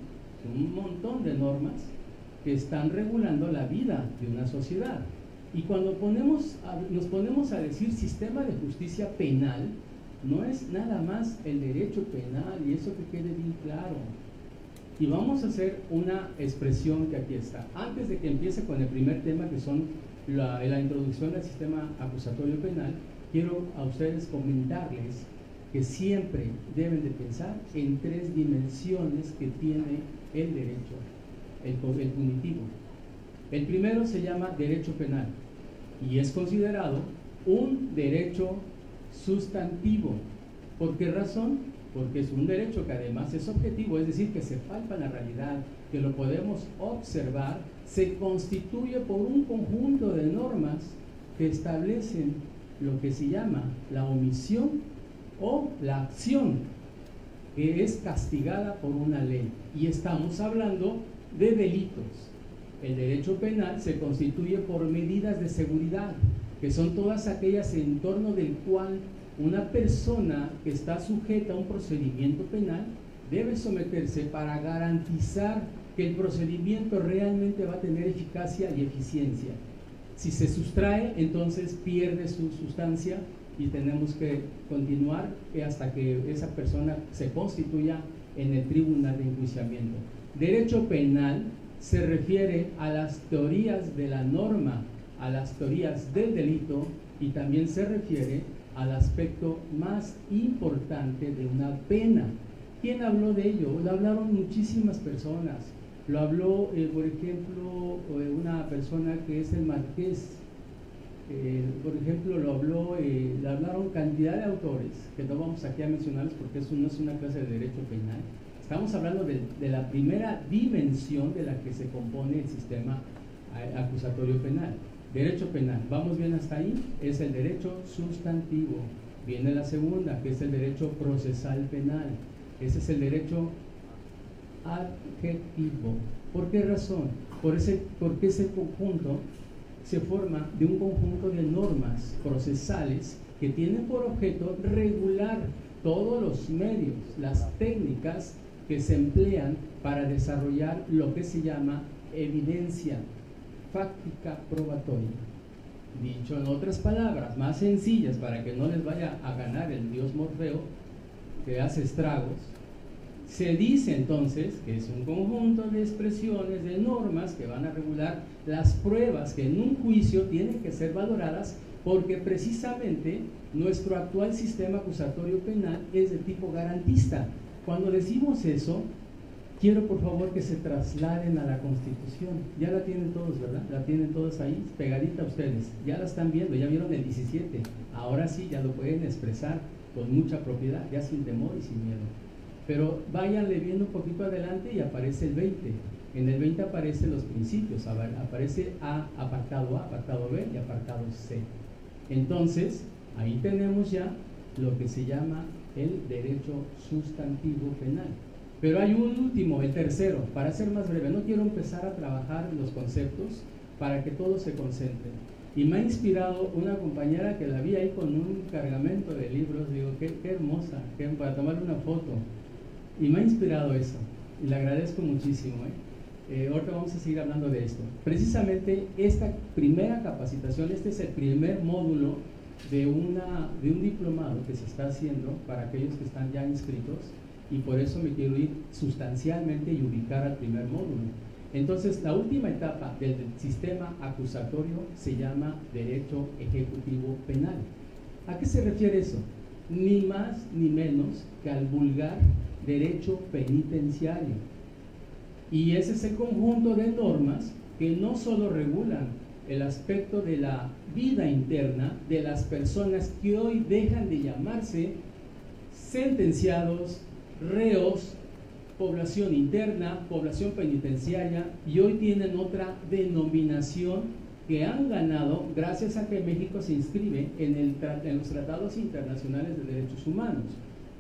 un montón de normas que están regulando la vida de una sociedad. Y cuando nos ponemos a decir sistema de justicia penal, no es nada más el derecho penal, y eso que quede bien claro. Y vamos a hacer una expresión que aquí está. Antes de que empiece con el primer tema, que son la introducción al sistema acusatorio penal, quiero a ustedes comentarles que siempre deben de pensar en 3 dimensiones que tiene el derecho, el punitivo. El primero se llama derecho penal y es considerado un derecho sustantivo. ¿Por qué razón? porque es un derecho que además es objetivo, es decir, que se palpa en la realidad, que lo podemos observar, se constituye por un conjunto de normas que establecen lo que se llama la omisión o la acción que es castigada por una ley. Y estamos hablando de delitos. El derecho penal se constituye por medidas de seguridad, que son todas aquellas en torno del cual una persona que está sujeta a un procedimiento penal debe someterse para garantizar que el procedimiento realmente va a tener eficacia y eficiencia. Si se sustrae, entonces pierde su sustancia y tenemos que continuar hasta que esa persona se constituya en el tribunal de enjuiciamiento. Derecho penal se refiere a las teorías de la norma, a las teorías del delito, y también se refiere al aspecto más importante de una pena. ¿Quién habló de ello? Lo hablaron muchísimas personas. Lo habló, por ejemplo, una persona que es el Marqués. Por ejemplo, lo hablaron cantidad de autores, que no vamos aquí a mencionarlos porque eso no es una clase de derecho penal. Estamos hablando de la primera dimensión de la que se compone el sistema acusatorio penal. Derecho penal, ¿vamos bien hasta ahí? Es el derecho sustantivo. Viene la segunda, que es el derecho procesal penal. Ese es el derecho adjetivo. ¿Por qué razón? Porque ese conjunto se forma de un conjunto de normas procesales que tienen por objeto regular todos los medios, las técnicas que se emplean para desarrollar lo que se llama evidencia fáctica probatoria. Dicho en otras palabras más sencillas, para que no les vaya a ganar el dios Morfeo que hace estragos, se dice entonces que es un conjunto de expresiones, de normas que van a regular las pruebas que en un juicio tienen que ser valoradas, porque precisamente nuestro actual sistema acusatorio penal es de tipo garantista. Cuando decimos eso, quiero por favor que se trasladen a la Constitución. Ya la tienen todos, ¿verdad? La tienen todos ahí, pegadita a ustedes. Ya la están viendo, ya vieron el 17. Ahora sí, ya lo pueden expresar con mucha propiedad, ya sin temor y sin miedo. Pero váyanle viendo un poquito adelante y aparece el 20. En el 20 aparecen los principios, aparece apartado A, apartado B y apartado C. Entonces, ahí tenemos ya lo que se llama el derecho sustantivo penal. Pero hay un último, el tercero, para ser más breve. No quiero empezar a trabajar los conceptos para que todos se concentren. Y me ha inspirado una compañera que la vi ahí con un cargamento de libros. Digo, qué hermosa, para tomarle una foto. Y me ha inspirado eso, y le agradezco muchísimo. Ahorita vamos a seguir hablando de esto. Precisamente esta primera capacitación, este es el primer módulo de un diplomado que se está haciendo para aquellos que están ya inscritos, y por eso me quiero ir sustancialmente y ubicar al primer módulo. Entonces, la última etapa del sistema acusatorio se llama derecho ejecutivo penal. ¿A qué se refiere eso? Ni más ni menos que al vulgar derecho penitenciario. Y ese es el conjunto de normas que no solo regulan el aspecto de la vida interna de las personas que hoy dejan de llamarse sentenciados, reos, población interna, población penitenciaria, y hoy tienen otra denominación que han ganado gracias a que México se inscribe en los tratados internacionales de derechos humanos.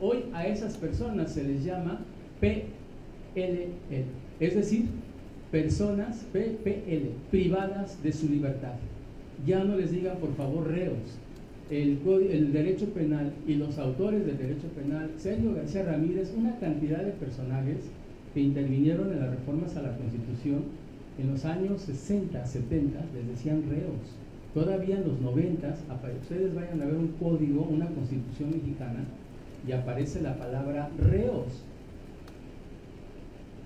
Hoy a esas personas se les llama PLL, es decir, personas PPL, privadas de su libertad. Ya no les digan por favor reos. El derecho penal y los autores del derecho penal, Sergio García Ramírez, una cantidad de personajes que intervinieron en las reformas a la Constitución en los años 60, 70, les decían reos. Todavía en los 90, ustedes vayan a ver un código, una Constitución mexicana, y aparece la palabra reos.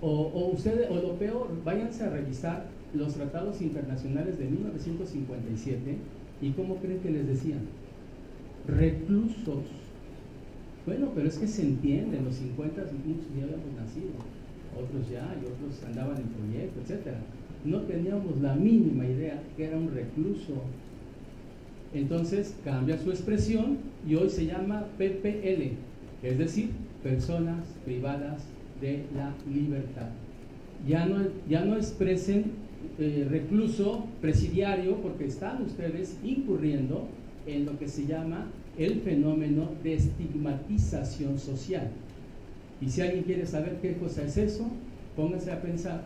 O lo peor, váyanse a revisar los tratados internacionales de 1957 y ¿cómo creen que les decían? Reclusos. Bueno, pero es que se entiende, en los 50 muchos ya habíamos nacido, otros ya, y otros andaban en proyecto, etc. No teníamos la mínima idea que era un recluso. Entonces cambia su expresión y hoy se llama PPL, es decir, personas privadas de la libertad. Ya no expresen recluso presidiario, porque están ustedes incurriendo en lo que se llama el fenómeno de estigmatización social. Y si alguien quiere saber qué cosa es eso, pónganse a pensar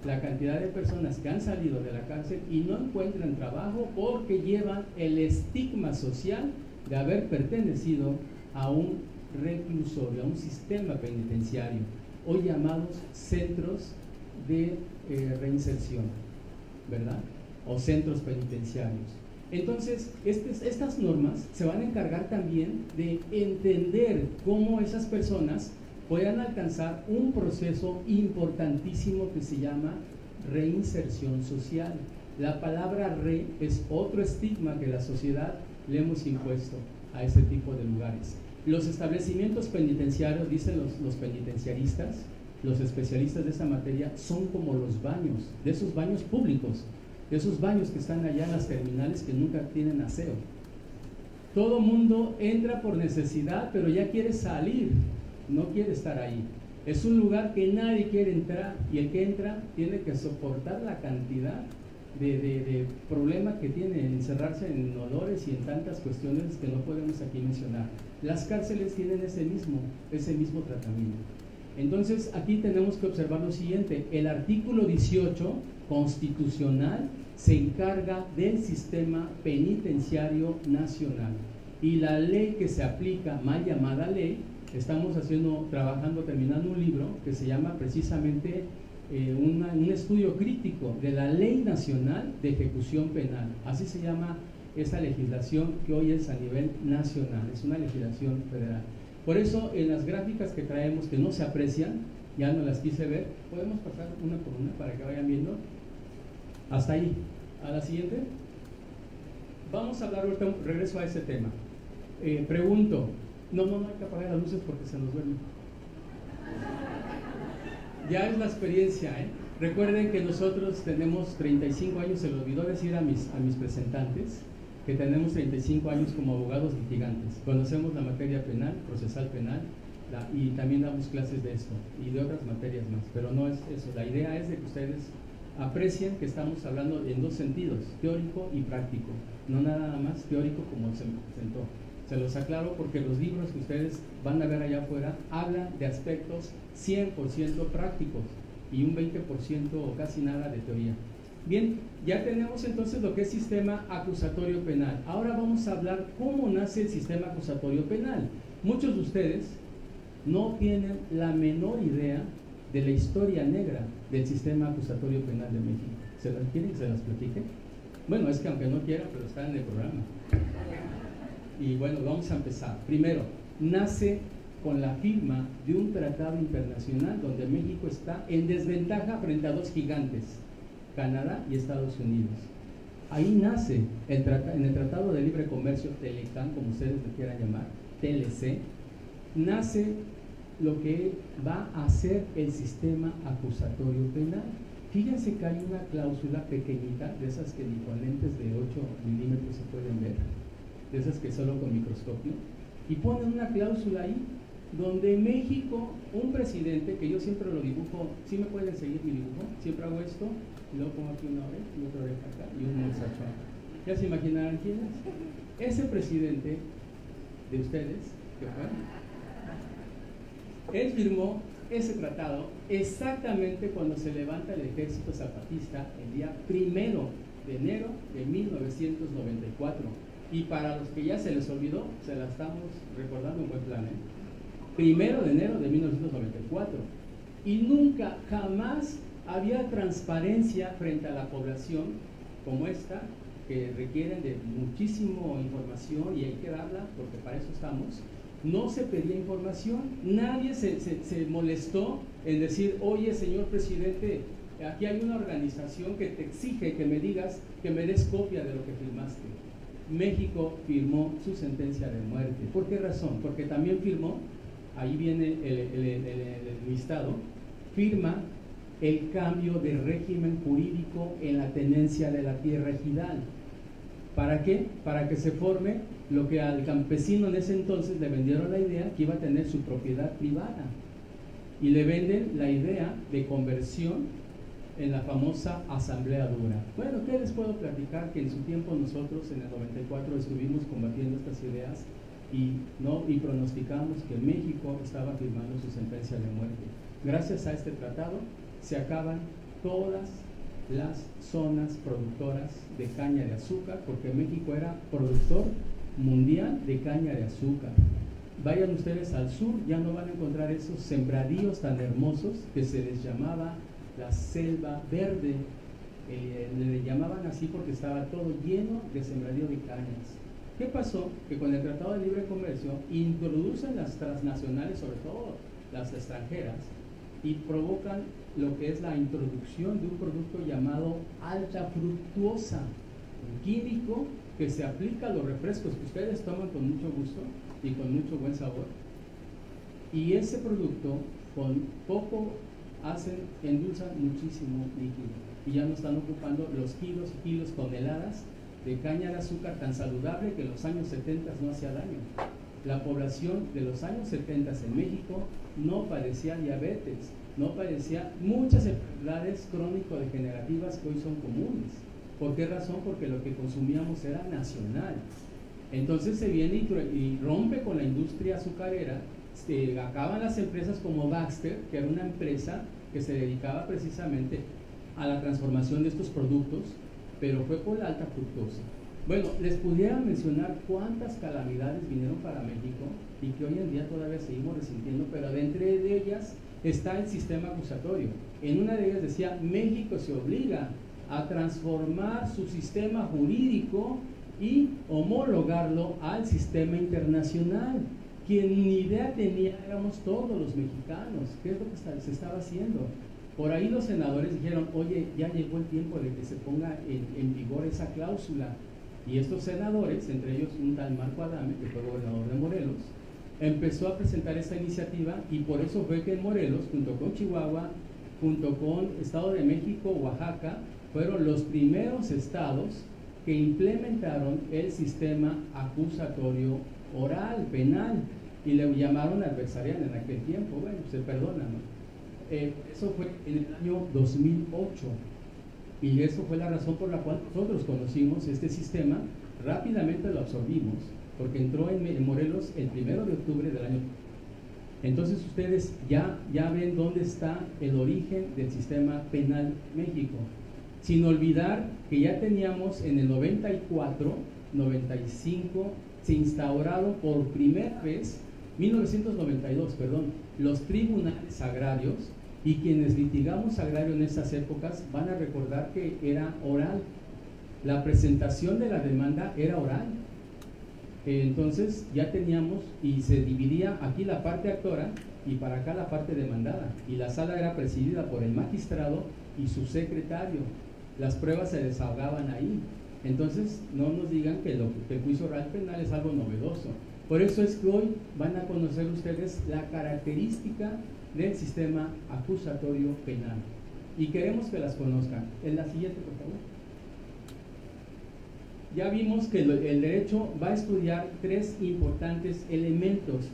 la cantidad de personas que han salido de la cárcel y no encuentran trabajo porque llevan el estigma social de haber pertenecido a un reclusorio, a un sistema penitenciario, hoy llamados centros de reinserción, ¿verdad? O centros penitenciarios. Entonces, estas normas se van a encargar también de entender cómo esas personas puedan alcanzar un proceso importantísimo que se llama reinserción social. La palabra re es otro estigma que la sociedad le hemos impuesto a este tipo de lugares. Los establecimientos penitenciarios, dicen los penitenciaristas, los especialistas de esa materia, son como los baños, de esos baños públicos, de esos baños que están allá en las terminales que nunca tienen aseo. Todo mundo entra por necesidad, pero ya quiere salir, no quiere estar ahí. Es un lugar que nadie quiere entrar, y el que entra tiene que soportar la cantidad de problemas que tiene encerrarse en olores y en tantas cuestiones que no podemos aquí mencionar. Las cárceles tienen ese mismo tratamiento. Entonces aquí tenemos que observar lo siguiente: el artículo 18 constitucional se encarga del sistema penitenciario nacional, y la ley que se aplica, mal llamada ley, estamos terminando un libro que se llama precisamente un estudio crítico de la Ley Nacional de Ejecución Penal. Así se llama esta legislación que hoy es a nivel nacional, es una legislación federal. Por eso en las gráficas que traemos, que no se aprecian, ya no las quise ver, podemos pasar una por una para que vayan viendo. Hasta ahí. A la siguiente. Vamos a hablar ahorita, regreso a ese tema. Pregunto, no hay que apagar las luces porque se nos duerme. Ya es la experiencia, ¿eh? Recuerden que nosotros tenemos 35 años, se lo olvidó decir a mis presentantes, que tenemos 35 años como abogados litigantes. Conocemos la materia penal, procesal penal, y también damos clases de esto y de otras materias más, pero no es eso. La idea es de que ustedes aprecien que estamos hablando en dos sentidos, teórico y práctico, no nada más teórico como se presentó. Se los aclaro porque los libros que ustedes van a ver allá afuera hablan de aspectos 100% prácticos y un 20% o casi nada de teoría. Bien, ya tenemos entonces lo que es sistema acusatorio penal. Ahora vamos a hablar cómo nace el sistema acusatorio penal. Muchos de ustedes no tienen la menor idea de la historia negra del sistema acusatorio penal de México. ¿Se las quieren que se las platique? Bueno, es que aunque no quiera, pero está en el programa. Y bueno, vamos a empezar. Primero, nace con la firma de un tratado internacional donde México está en desventaja frente a dos gigantes, Canadá y Estados Unidos. Ahí nace en el Tratado de Libre Comercio, TELECAN, como ustedes le quieran llamar, TLC, nace lo que va a ser el sistema acusatorio penal. Fíjense que hay una cláusula pequeñita, de esas que ni con lentes de 8 milímetros se pueden ver, de esas que solo con microscopio, y ponen una cláusula ahí donde México, un presidente, que yo siempre lo dibujo, si me pueden seguir mi dibujo, siempre hago esto, y luego pongo aquí una oreja y otra oreja acá, y un muchacho acá. ¿Ya se imaginarán quién es? Ese presidente de ustedes, que fue, él firmó ese tratado exactamente cuando se levanta el ejército zapatista el día 1 de enero de 1994. Y para los que ya se les olvidó, se la estamos recordando en buen plan, ¿eh? 1 de enero de 1994. Y nunca, jamás había transparencia frente a la población como esta, que requieren de muchísima información y hay que darla porque para eso estamos. No se pedía información, nadie se molestó en decir, oye, señor presidente, aquí hay una organización que te exige que me digas, que me des copia de lo que firmaste. México firmó su sentencia de muerte. ¿Por qué razón? Porque también firmó, ahí viene el listado, firma el cambio de régimen jurídico en la tenencia de la tierra ejidal. ¿Para qué? Para que se forme lo que al campesino en ese entonces le vendieron la idea que iba a tener su propiedad privada. Y le venden la idea de conversión en la famosa asamblea dura. Bueno, ¿qué les puedo platicar? Que en su tiempo nosotros en el 94 estuvimos combatiendo estas ideas y pronosticamos que México estaba firmando su sentencia de muerte. Gracias a este tratado se acaban todas las zonas productoras de caña de azúcar, porque México era productor mundial de caña de azúcar. Vayan ustedes al sur, ya no van a encontrar esos sembradíos tan hermosos que se les llamaba la selva verde. Le llamaban así porque estaba todo lleno de sembradío de cañas. ¿Qué pasó? Que con el Tratado de Libre Comercio introducen las transnacionales, sobre todo las extranjeras, y provocan lo que es la introducción de un producto llamado alta fructuosa, un químico que se aplica a los refrescos que ustedes toman con mucho gusto y con mucho buen sabor. Y ese producto con poco endulzan muchísimo líquido y ya no están ocupando los kilos y kilos, toneladas de caña de azúcar tan saludable que en los años 70 no hacía daño. La población de los años 70 en México no padecía diabetes, no padecía muchas enfermedades crónico-degenerativas que hoy son comunes. ¿Por qué razón? Porque lo que consumíamos era nacional. Entonces se viene y rompe con la industria azucarera. Acaban las empresas como Baxter, que era una empresa que se dedicaba precisamente a la transformación de estos productos, pero fue por la alta fructosa. Bueno, les pudiera mencionar cuántas calamidades vinieron para México y que hoy en día todavía seguimos resintiendo, pero de entre ellas está el sistema acusatorio. En una de ellas decía: México se obliga a transformar su sistema jurídico y homologarlo al sistema internacional. Quien ni idea tenía éramos todos los mexicanos. ¿Qué es lo que se estaba haciendo? Por ahí los senadores dijeron: oye, ya llegó el tiempo de que se ponga en vigor esa cláusula. Y estos senadores, entre ellos un tal Marco Adame, que fue gobernador de Morelos, empezó a presentar esta iniciativa, y por eso fue que en Morelos, junto con Chihuahua, junto con Estado de México, Oaxaca, fueron los primeros estados que implementaron el sistema acusatorio oral, penal, y le llamaron adversarial en aquel tiempo. Bueno, se perdona, ¿no? Eso fue en el año 2008, y eso fue la razón por la cual nosotros conocimos este sistema. Rápidamente lo absorbimos, porque entró en Morelos el 1 de octubre del año. Entonces ustedes ya ven dónde está el origen del sistema penal México, sin olvidar que ya teníamos en el 94, 95, se instauraron por primera vez, 1992, perdón, los tribunales agrarios, y quienes litigamos agrario en esas épocas van a recordar que era oral. La presentación de la demanda era oral. Entonces ya teníamos, y se dividía aquí la parte actora y para acá la parte demandada, y la sala era presidida por el magistrado y su secretario. Las pruebas se desahogaban ahí. Entonces no nos digan que el juicio oral penal es algo novedoso. Por eso es que hoy van a conocer ustedes la característica del sistema acusatorio penal, y queremos que las conozcan. En la siguiente, por favor. Ya vimos que el derecho va a estudiar tres importantes elementos,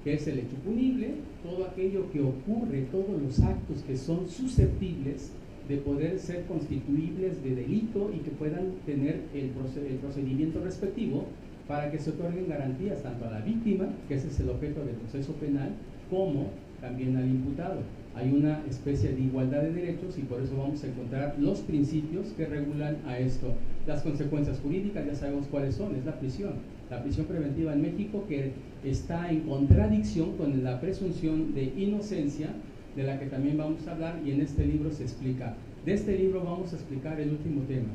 que es el hecho punible, todo aquello que ocurre, todos los actos que son susceptibles de poder ser constituibles de delito y que puedan tener el procedimiento respectivo para que se otorguen garantías tanto a la víctima, que ese es el objeto del proceso penal, como también al imputado. Hay una especie de igualdad de derechos, y por eso vamos a encontrar los principios que regulan a esto. Las consecuencias jurídicas ya sabemos cuáles son: es la prisión preventiva en México, que está en contradicción con la presunción de inocencia, de la que también vamos a hablar, y en este libro se explica. De este libro vamos a explicar el último tema.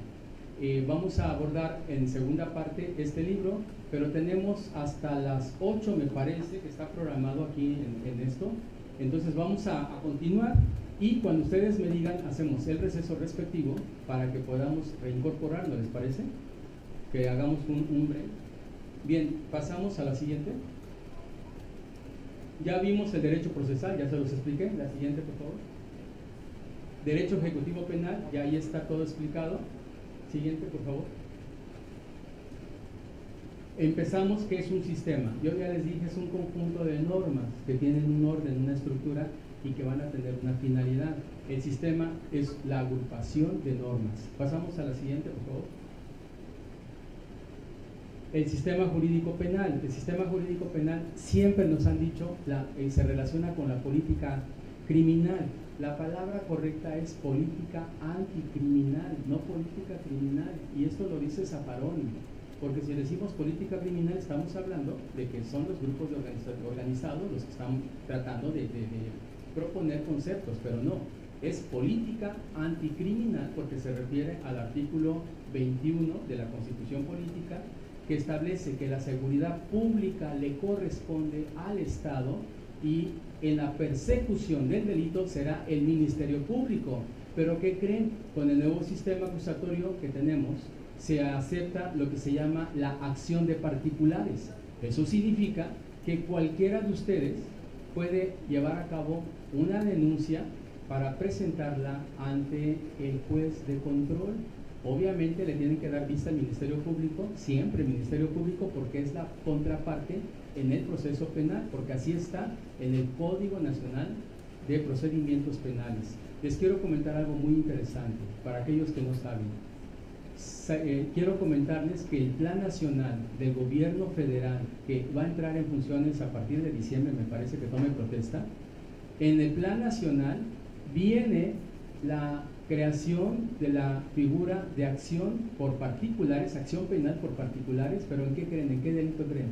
Vamos a abordar en segunda parte este libro, pero tenemos hasta las 8, me parece, que está programado aquí en esto. Entonces vamos a continuar, y cuando ustedes me digan, hacemos el receso respectivo para que podamos reincorporarlo. ¿Les parece? Que hagamos un break. Bien, pasamos a la siguiente. Ya vimos el derecho procesal, ya se los expliqué. La siguiente, por favor. Derecho ejecutivo penal, ya ahí está todo explicado. Siguiente, por favor. Empezamos, que es un sistema. Yo ya les dije, es un conjunto de normas que tienen un orden, una estructura y que van a tener una finalidad. El sistema es la agrupación de normas. Pasamos a la siguiente, por favor. El sistema jurídico penal. El sistema jurídico penal siempre nos han dicho, se relaciona con la política criminal. La palabra correcta es política anticriminal, no política criminal. Y esto lo dice Zaffaroni, porque si decimos política criminal estamos hablando de que son los grupos organizados los que están tratando de proponer conceptos, pero no, es política anticriminal porque se refiere al artículo 21 de la Constitución Política, que establece que la seguridad pública le corresponde al Estado y en la persecución del delito será el Ministerio Público. Pero ¿qué creen? Con el nuevo sistema acusatorio que tenemos se acepta lo que se llama la acción de particulares. Eso significa que cualquiera de ustedes puede llevar a cabo una denuncia para presentarla ante el juez de control. Obviamente le tienen que dar vista al Ministerio Público, siempre el Ministerio Público, porque es la contraparte en el proceso penal, porque así está en el Código Nacional de Procedimientos Penales. Les quiero comentar algo muy interesante para aquellos que no saben. Quiero comentarles que el Plan Nacional del Gobierno Federal, que va a entrar en funciones a partir de diciembre, me parece que tome protesta, en el Plan Nacional viene la creación de la figura de acción por particulares, acción penal por particulares, pero ¿en qué creen? ¿En qué delito creen?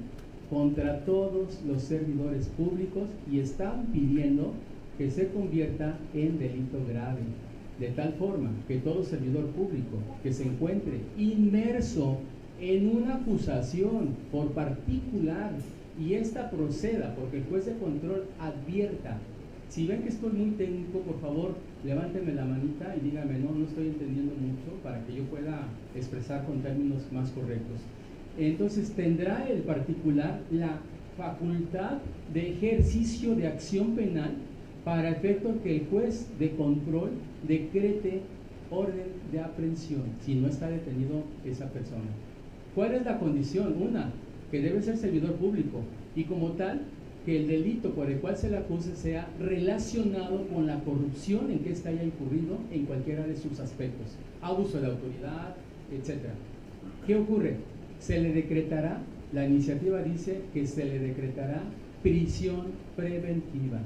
Contra todos los servidores públicos, y están pidiendo que se convierta en delito grave, de tal forma que todo servidor público que se encuentre inmerso en una acusación por particular y esta proceda porque el juez de control advierta. Si ven que estoy muy técnico, por favor, levántenme la manita y díganme, no estoy entendiendo mucho, para que yo pueda expresar con términos más correctos. Entonces, tendrá el particular la facultad de ejercicio de acción penal para efecto que el juez de control decrete orden de aprehensión si no está detenido esa persona. ¿Cuál es la condición? Una, que debe ser servidor público y como tal, que el delito por el cual se le acuse sea relacionado con la corrupción en que ésta haya incurrido en cualquiera de sus aspectos, abuso de autoridad, etc. ¿Qué ocurre? Se le decretará, la iniciativa dice que se le decretará prisión preventiva,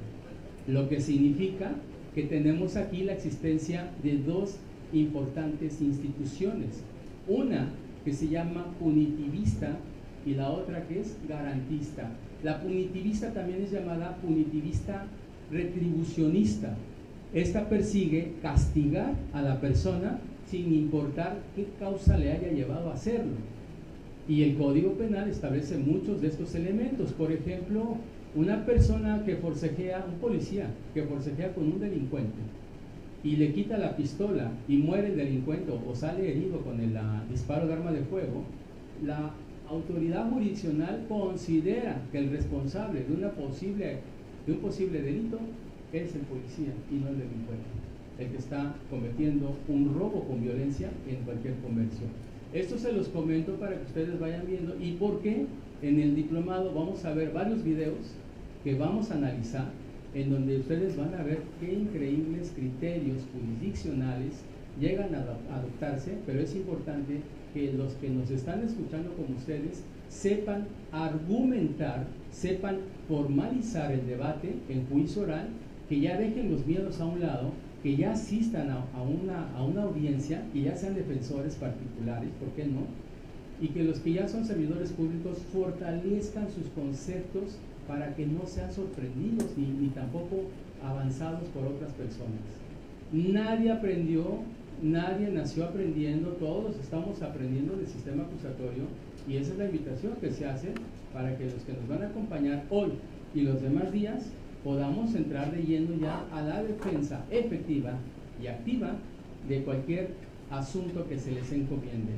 lo que significa que tenemos aquí la existencia de dos importantes instituciones, una que se llama punitivista y la otra que es garantista. La punitivista también es llamada punitivista retribucionista. Esta persigue castigar a la persona sin importar qué causa le haya llevado a hacerlo. Y el Código Penal establece muchos de estos elementos. Por ejemplo, una persona que forcejea, un policía que forcejea con un delincuente y le quita la pistola y muere el delincuente o sale herido con el disparo de arma de fuego, la autoridad jurisdiccional considera que el responsable de un posible delito es el policía y no el delincuente, el que está cometiendo un robo con violencia en cualquier comercio. Esto se los comento para que ustedes vayan viendo y porque en el diplomado vamos a ver varios videos que vamos a analizar en donde ustedes van a ver qué increíbles criterios jurisdiccionales llegan a adoptarse, pero es importante que los que nos están escuchando como ustedes sepan argumentar, sepan formalizar el debate en juicio oral, que ya dejen los miedos a un lado, que ya asistan a una audiencia, que ya sean defensores particulares, ¿por qué no? Y que los que ya son servidores públicos fortalezcan sus conceptos para que no sean sorprendidos ni tampoco avanzados por otras personas. Nadie aprendió, nadie nació aprendiendo, todos estamos aprendiendo del sistema acusatorio y esa es la invitación que se hace para que los que nos van a acompañar hoy y los demás días podamos entrar de lleno ya a la defensa efectiva y activa de cualquier asunto que se les encomiende.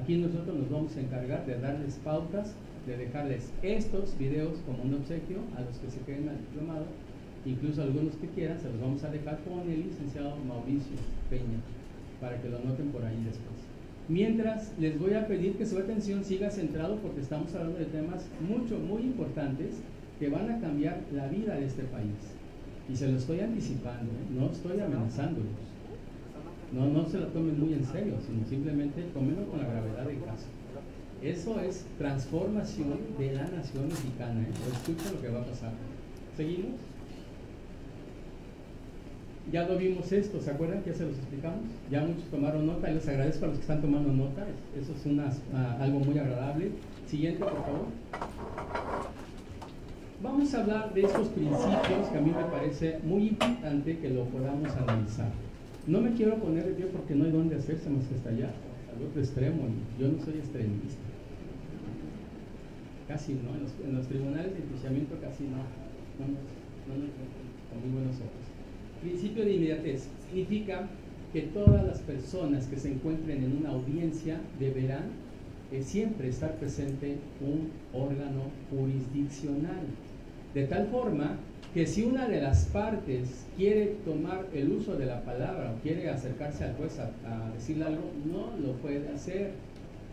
Aquí nosotros nos vamos a encargar de darles pautas, de dejarles estos videos como un obsequio a los que se queden al diplomado, incluso algunos que quieran se los vamos a dejar con el licenciado Mauricio Peña para que lo noten por ahí después. Mientras, les voy a pedir que su atención siga centrado porque estamos hablando de temas muy importantes que van a cambiar la vida de este país. Y se lo estoy anticipando, no estoy amenazándolos. No se lo tomen muy en serio, sino simplemente tómenlo con la gravedad del caso. Eso es transformación de la nación mexicana. Escuchen lo que va a pasar. ¿Seguimos? Ya lo vimos esto, ¿se acuerdan que ya se los explicamos? Ya muchos tomaron nota y les agradezco a los que están tomando nota. Eso es algo muy agradable. Siguiente, por favor. Vamos a hablar de estos principios que a mí me parece muy importante que lo podamos analizar. No me quiero poner de pie porque no hay dónde hacerse más que hasta allá, al otro extremo. Yo no soy extremista. Casi no, en los tribunales de enjuiciamiento casi no nos con muy buenos ojos. Principio de inmediatez significa que todas las personas que se encuentren en una audiencia deberán siempre estar presente un órgano jurisdiccional, de tal forma que si una de las partes quiere tomar el uso de la palabra o quiere acercarse al juez a decirle algo, no lo puede hacer,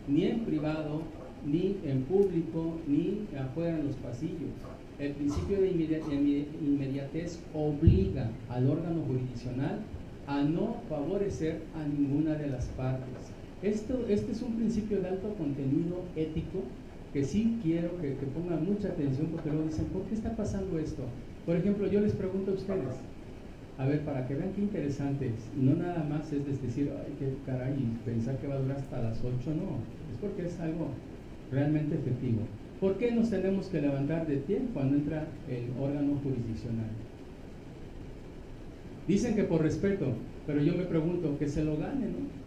ni en privado, ni en público, ni afuera en los pasillos. El principio de inmediatez obliga al órgano jurisdiccional a no favorecer a ninguna de las partes. Este es un principio de alto contenido ético que sí quiero que pongan mucha atención, porque luego dicen, ¿por qué está pasando esto? Por ejemplo, yo les pregunto a ustedes, a ver, para que vean qué interesante es, no nada más es decir, ay, qué caray, pensar que va a durar hasta las 8, no, es porque es algo realmente efectivo. ¿Por qué nos tenemos que levantar de pie cuando entra el órgano jurisdiccional? Dicen que por respeto, pero yo me pregunto, que se lo gane, ¿no?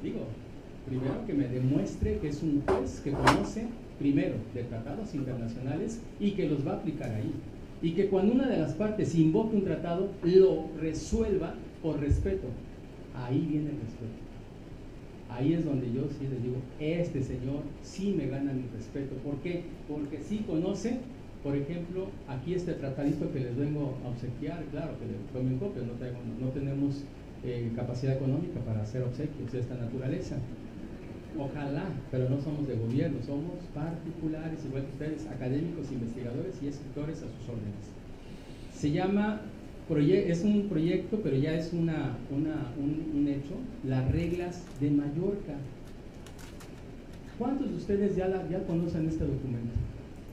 Digo, primero que me demuestre que es un juez que conoce, primero, de tratados internacionales y que los va a aplicar ahí. Y que cuando una de las partes invoque un tratado, lo resuelva por respeto. Ahí viene el respeto. Ahí es donde yo sí les digo, este señor sí me gana mi respeto. ¿Por qué? Porque sí conoce, por ejemplo, aquí este tratadito que les vengo a obsequiar, claro que le tomen copia, no tenemos capacidad económica para hacer obsequios de esta naturaleza. Ojalá, pero no somos de gobierno, somos particulares, igual que ustedes, académicos, investigadores y escritores a sus órdenes. Se llama, es un proyecto, pero ya es un hecho, las reglas de Mallorca. ¿Cuántos de ustedes ya conocen este documento?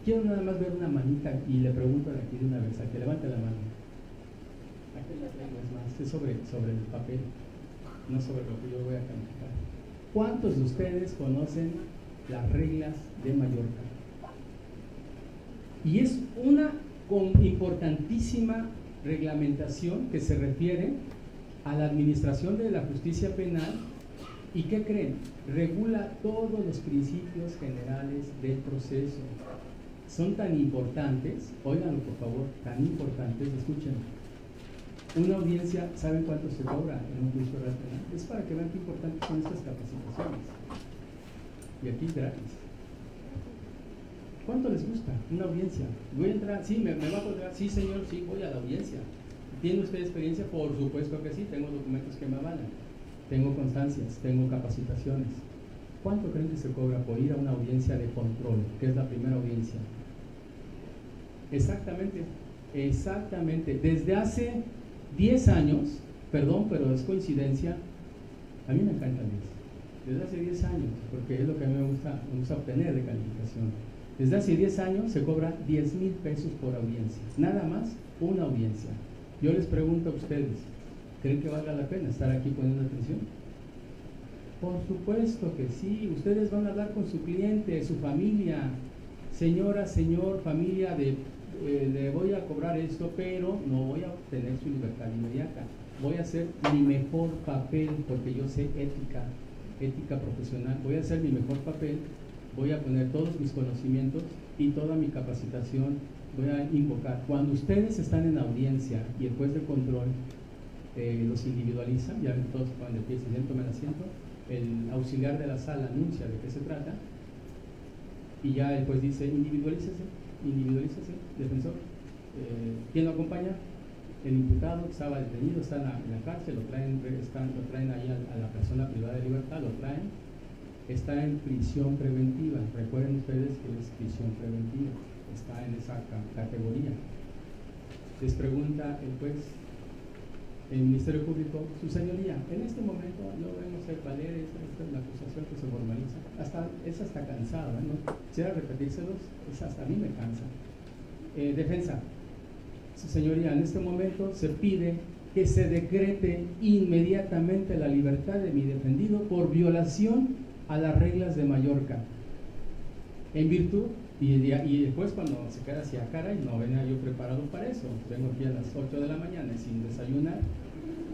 Quiero nada más ver una manita y le pregunto de aquí de una vez, a que levante la mano. Aquí la traigo, es más, es sobre el papel, no sobre lo que yo voy a calificar. ¿Cuántos de ustedes conocen las reglas de Mallorca? Y es una importantísima reglamentación que se refiere a la administración de la justicia penal. ¿Y qué creen? Regula todos los principios generales del proceso. Son tan importantes, óiganlo por favor, tan importantes, escuchen. Una audiencia, ¿saben cuánto se cobra en un juicio oral penal? Es para que vean qué importantes son estas capacitaciones. Y aquí es gratis. ¿Cuánto les gusta una audiencia? Voy a entrar, sí, me va a cobrar, sí señor, sí, voy a la audiencia. ¿Tiene usted experiencia? Por supuesto que sí, tengo documentos que me avalan, tengo constancias, tengo capacitaciones. ¿Cuánto creen que se cobra por ir a una audiencia de control, que es la primera audiencia? Exactamente, desde hace 10 años, perdón, pero es coincidencia, a mí me encanta el 10, desde hace 10 años, porque es lo que a mí me gusta obtener de calificación. Desde hace 10 años se cobra 10,000 pesos por audiencia, nada más una audiencia. Yo les pregunto a ustedes, ¿creen que valga la pena estar aquí poniendo atención? Por supuesto que sí, ustedes van a hablar con su cliente, su familia, señora, señor, familia, le voy a cobrar esto, pero no voy a obtener su libertad inmediata. Voy a hacer mi mejor papel, porque yo sé ética profesional, voy a hacer mi mejor papel, voy a poner todos mis conocimientos y toda mi capacitación, voy a invocar. Cuando ustedes están en audiencia y el juez de control los individualiza, ya todos cuando empiecen, tomen asiento, el auxiliar de la sala anuncia de qué se trata y ya el juez dice, individualícese, defensor. ¿Quién lo acompaña? El imputado estaba detenido, está en la cárcel, lo traen ahí a la persona privada de libertad, lo traen, está en prisión preventiva. Recuerden ustedes que es prisión preventiva, está en esa categoría. Les pregunta el juez, el Ministerio Público, su señoría, en este momento no vemos el valer, esta es la acusación que se formaliza, es hasta cansado, ¿no? Quisiera repetírselos, hasta a mí me cansa. Defensa, su señoría, en este momento se pide que se decrete inmediatamente la libertad de mi defendido por violación a las reglas de Mallorca, en virtud, y después cuando se queda así, caray, no venía yo preparado para eso, vengo aquí a las 8 de la mañana sin desayunar.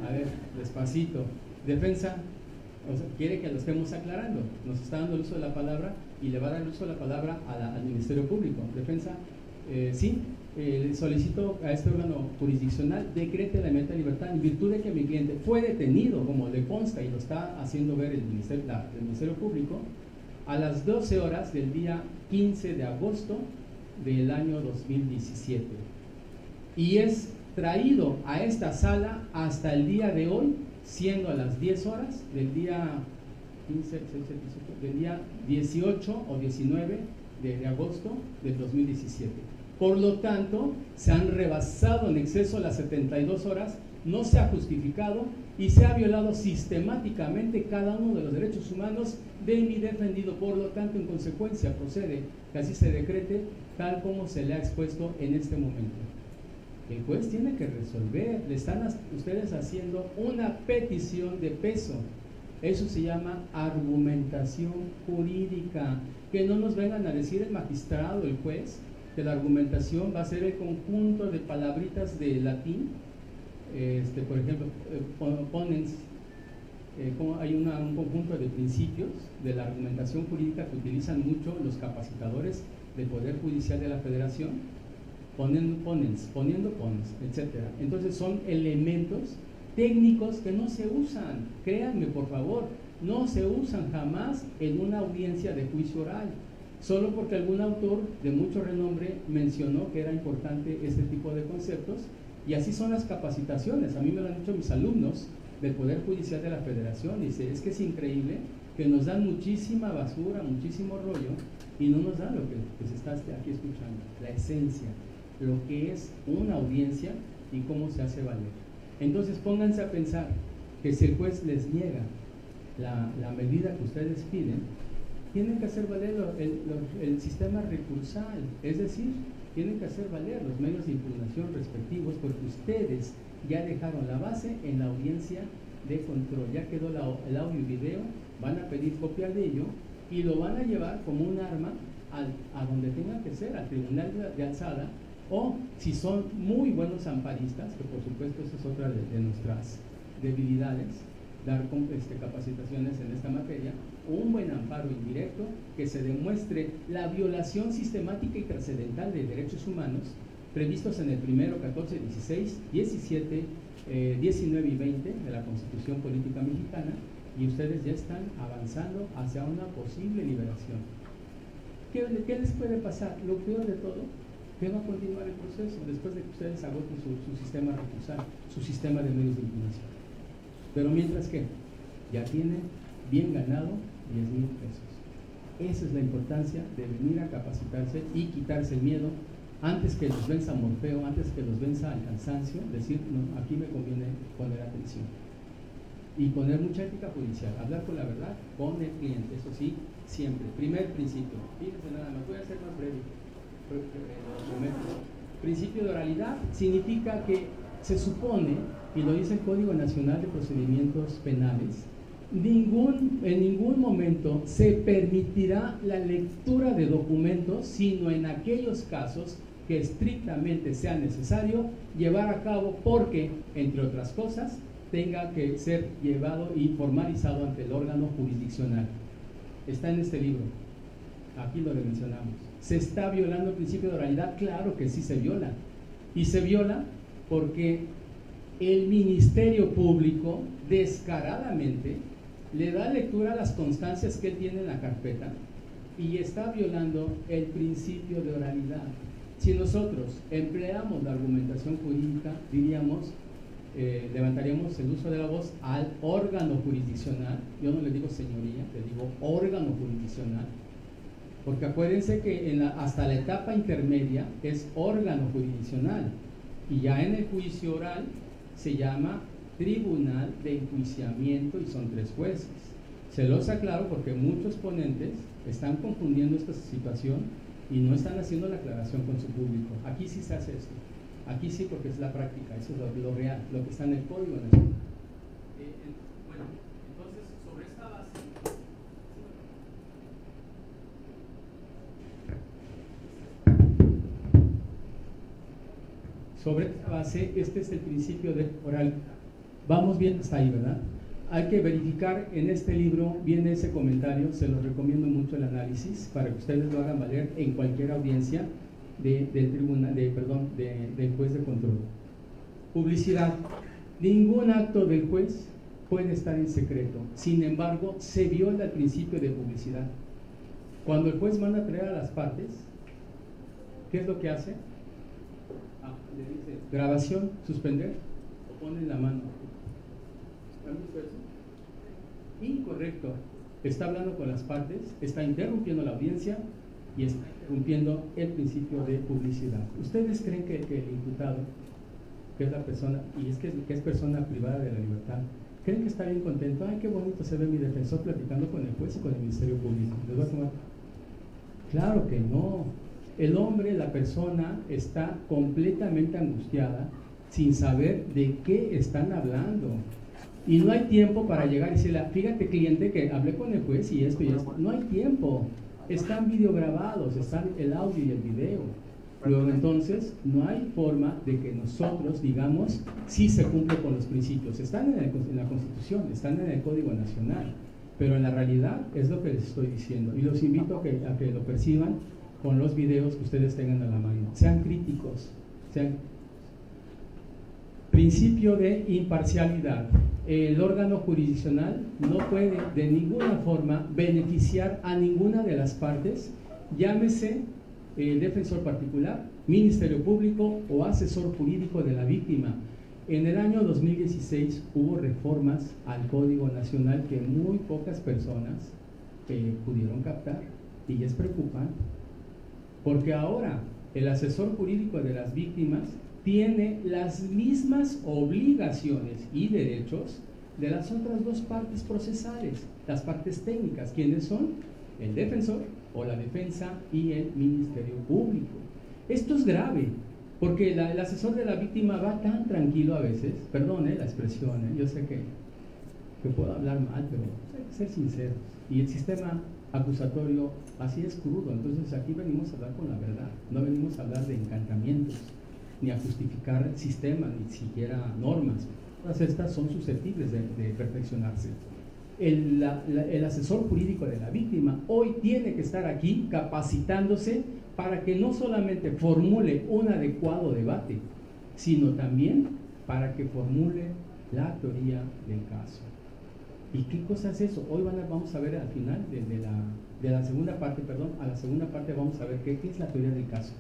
A ver, despacito. Defensa, o sea, quiere que lo estemos aclarando, nos está dando el uso de la palabra y le va a dar el uso de la palabra al Ministerio Público. Defensa, sí, solicito a este órgano jurisdiccional decrete la inmediata libertad en virtud de que mi cliente fue detenido, como le consta y lo está haciendo ver el Ministerio Público, a las 12 horas del día 15 de agosto del año 2017 y es traído a esta sala hasta el día de hoy, siendo a las 10 horas del día 18 o 19 de agosto del 2017. Por lo tanto, se han rebasado en exceso las 72 horas, no se ha justificado y se ha violado sistemáticamente cada uno de los derechos humanos de mi defendido. Por lo tanto, en consecuencia, procede que así se decrete tal como se le ha expuesto en este momento. El juez tiene que resolver, le están ustedes haciendo una petición de peso. Eso se llama argumentación jurídica. Que no nos vengan a decir el magistrado, el juez, que la argumentación va a ser el conjunto de palabritas de latín. Por ejemplo, ponens, hay un conjunto de principios de la argumentación jurídica que utilizan mucho los capacitadores del Poder Judicial de la Federación, poniendo pones, etc. Entonces son elementos técnicos que no se usan, créanme por favor, no se usan jamás en una audiencia de juicio oral, solo porque algún autor de mucho renombre mencionó que era importante este tipo de conceptos. Y así son las capacitaciones. A mí me lo han dicho mis alumnos del Poder Judicial de la Federación. Dice, es que es increíble que nos dan muchísima basura, muchísimo rollo, y no nos dan lo que se está aquí escuchando, la esencia, lo que es una audiencia y cómo se hace valer. Entonces pónganse a pensar que si el juez les niega la medida que ustedes piden, tienen que hacer valer el sistema recursal, es decir, tienen que hacer valer los medios de impugnación respectivos, porque ustedes ya dejaron la base en la audiencia de control, ya quedó el audio y video, van a pedir copia de ello y lo van a llevar como un arma a donde tenga que ser, al tribunal de alzada, o si son muy buenos amparistas, que por supuesto esa es otra de nuestras debilidades, dar capacitaciones en esta materia, un buen amparo indirecto que se demuestre la violación sistemática y trascendental de derechos humanos previstos en el primero, 14, 16, 17, 19 y 20 de la Constitución Política Mexicana, y ustedes ya están avanzando hacia una posible liberación. ¿Qué les puede pasar? Lo peor de todo, que va a continuar el proceso después de que ustedes agoten su sistema recursal, su sistema de medios de impugnación. Pero mientras que ya tienen bien ganado 10,000 pesos. Esa es la importancia de venir a capacitarse y quitarse el miedo antes que los venza Morfeo, antes que los venza el cansancio, decir, no, aquí me conviene poner atención. Y poner mucha ética judicial, hablar con la verdad con el cliente, eso sí, siempre. Primer principio, fíjense nada más, voy a ser más breve. Principio de oralidad significa que se supone, y lo dice el Código Nacional de Procedimientos Penales, en ningún momento se permitirá la lectura de documentos, sino en aquellos casos que estrictamente sea necesario llevar a cabo porque, entre otras cosas, tenga que ser llevado y formalizado ante el órgano jurisdiccional. Está en este libro, aquí lo mencionamos. ¿Se está violando el principio de oralidad? Claro que sí se viola. Y se viola porque el Ministerio Público descaradamente le da lectura a las constancias que él tiene en la carpeta y está violando el principio de oralidad. Si nosotros empleamos la argumentación jurídica, diríamos, levantaríamos el uso de la voz al órgano jurisdiccional. Yo no le digo señoría, le digo órgano jurisdiccional, porque acuérdense que hasta la etapa intermedia es órgano jurisdiccional, y ya en el juicio oral se llama tribunal de enjuiciamiento y son 3 jueces. Se los aclaro porque muchos ponentes están confundiendo esta situación y no están haciendo la aclaración con su público. Aquí sí se hace esto, aquí sí, porque es la práctica, eso es lo real, lo que está en el Código Nacional. Bueno, entonces sobre esta base, este es el principio de oral. Vamos bien hasta ahí, ¿verdad? Hay que verificar, en este libro viene ese comentario, se los recomiendo mucho el análisis para que ustedes lo hagan valer en cualquier audiencia del juez de control. Publicidad. Ningún acto del juez puede estar en secreto. Sin embargo, se viola el principio de publicidad. Cuando el juez manda a traer a las partes, ¿qué es lo que hace? Le dice grabación, suspender, o pone la mano. ¿Han visto eso? Incorrecto. Está hablando con las partes, está interrumpiendo la audiencia y está interrumpiendo el principio de publicidad. ¿Ustedes creen que el imputado, que es la persona, y es que es persona privada de la libertad, creen que está bien contento? Ay, qué bonito se ve mi defensor platicando con el juez y con el Ministerio Público. ¿Les va a tomar? Claro que no. El hombre, la persona, está completamente angustiada sin saber de qué están hablando. Y no hay tiempo para llegar y decirle, fíjate cliente que hablé con el juez y esto y esto. No hay tiempo. Están videograbados, están el audio y el video. Luego entonces no hay forma de que nosotros digamos si se cumple con los principios. Están en la Constitución, están en el Código Nacional, pero en la realidad es lo que les estoy diciendo. Y los invito a que lo perciban con los videos que ustedes tengan a la mano. Sean críticos. Principio de imparcialidad. El órgano jurisdiccional no puede de ninguna forma beneficiar a ninguna de las partes, llámese defensor particular, Ministerio Público o asesor jurídico de la víctima. En el año 2016 hubo reformas al Código Nacional que muy pocas personas pudieron captar, y es preocupante, porque ahora el asesor jurídico de las víctimas tiene las mismas obligaciones y derechos de las otras 2 partes procesales, las partes técnicas. ¿Quiénes son? El defensor o la defensa y el Ministerio Público. Esto es grave, porque el asesor de la víctima va tan tranquilo a veces, perdón la expresión, yo sé que puedo hablar mal, pero hay que ser sinceros. Y el sistema acusatorio así es crudo, entonces aquí venimos a hablar con la verdad, no venimos a hablar de encantamientos, ni a justificar sistemas, ni siquiera normas. Todas estas son susceptibles de perfeccionarse. El asesor jurídico de la víctima hoy tiene que estar aquí capacitándose para que no solamente formule un adecuado debate, sino también para que formule la teoría del caso. ¿Y qué cosa es eso? Hoy vamos a ver al final de la segunda parte, a la segunda parte vamos a ver qué es la teoría del caso.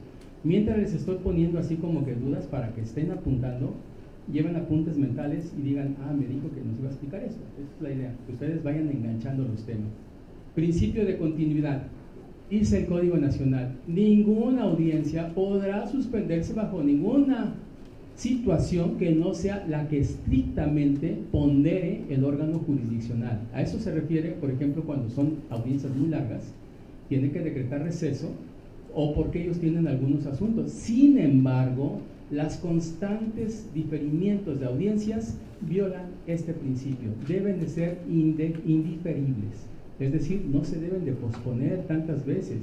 Mientras les estoy poniendo así como que dudas para que estén apuntando, lleven apuntes mentales y digan, me dijo que nos iba a explicar esto. Esa es la idea, que ustedes vayan enganchando los temas. Principio de continuidad. Dice el Código Nacional, ninguna audiencia podrá suspenderse bajo ninguna situación que no sea la que estrictamente pondere el órgano jurisdiccional. A eso se refiere, por ejemplo, cuando son audiencias muy largas, tiene que decretar receso o porque ellos tienen algunos asuntos. Sin embargo, las constantes diferimientos de audiencias violan este principio. Deben de ser indiferibles, es decir, no se deben de posponer tantas veces.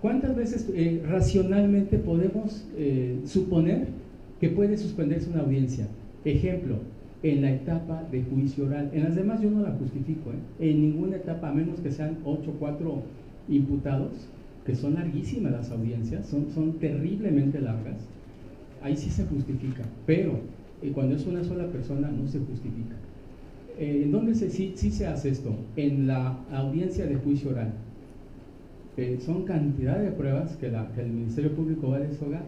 ¿Cuántas veces racionalmente podemos suponer que puede suspenderse una audiencia? Ejemplo, en la etapa de juicio oral. En las demás yo no la justifico, en ninguna etapa, a menos que sean 8 o 4 imputados, que son larguísimas las audiencias, son terriblemente largas. Ahí sí se justifica, pero cuando es una sola persona no se justifica. ¿En dónde sí se hace esto? En la audiencia de juicio oral. son cantidad de pruebas que el Ministerio Público va a deshogar.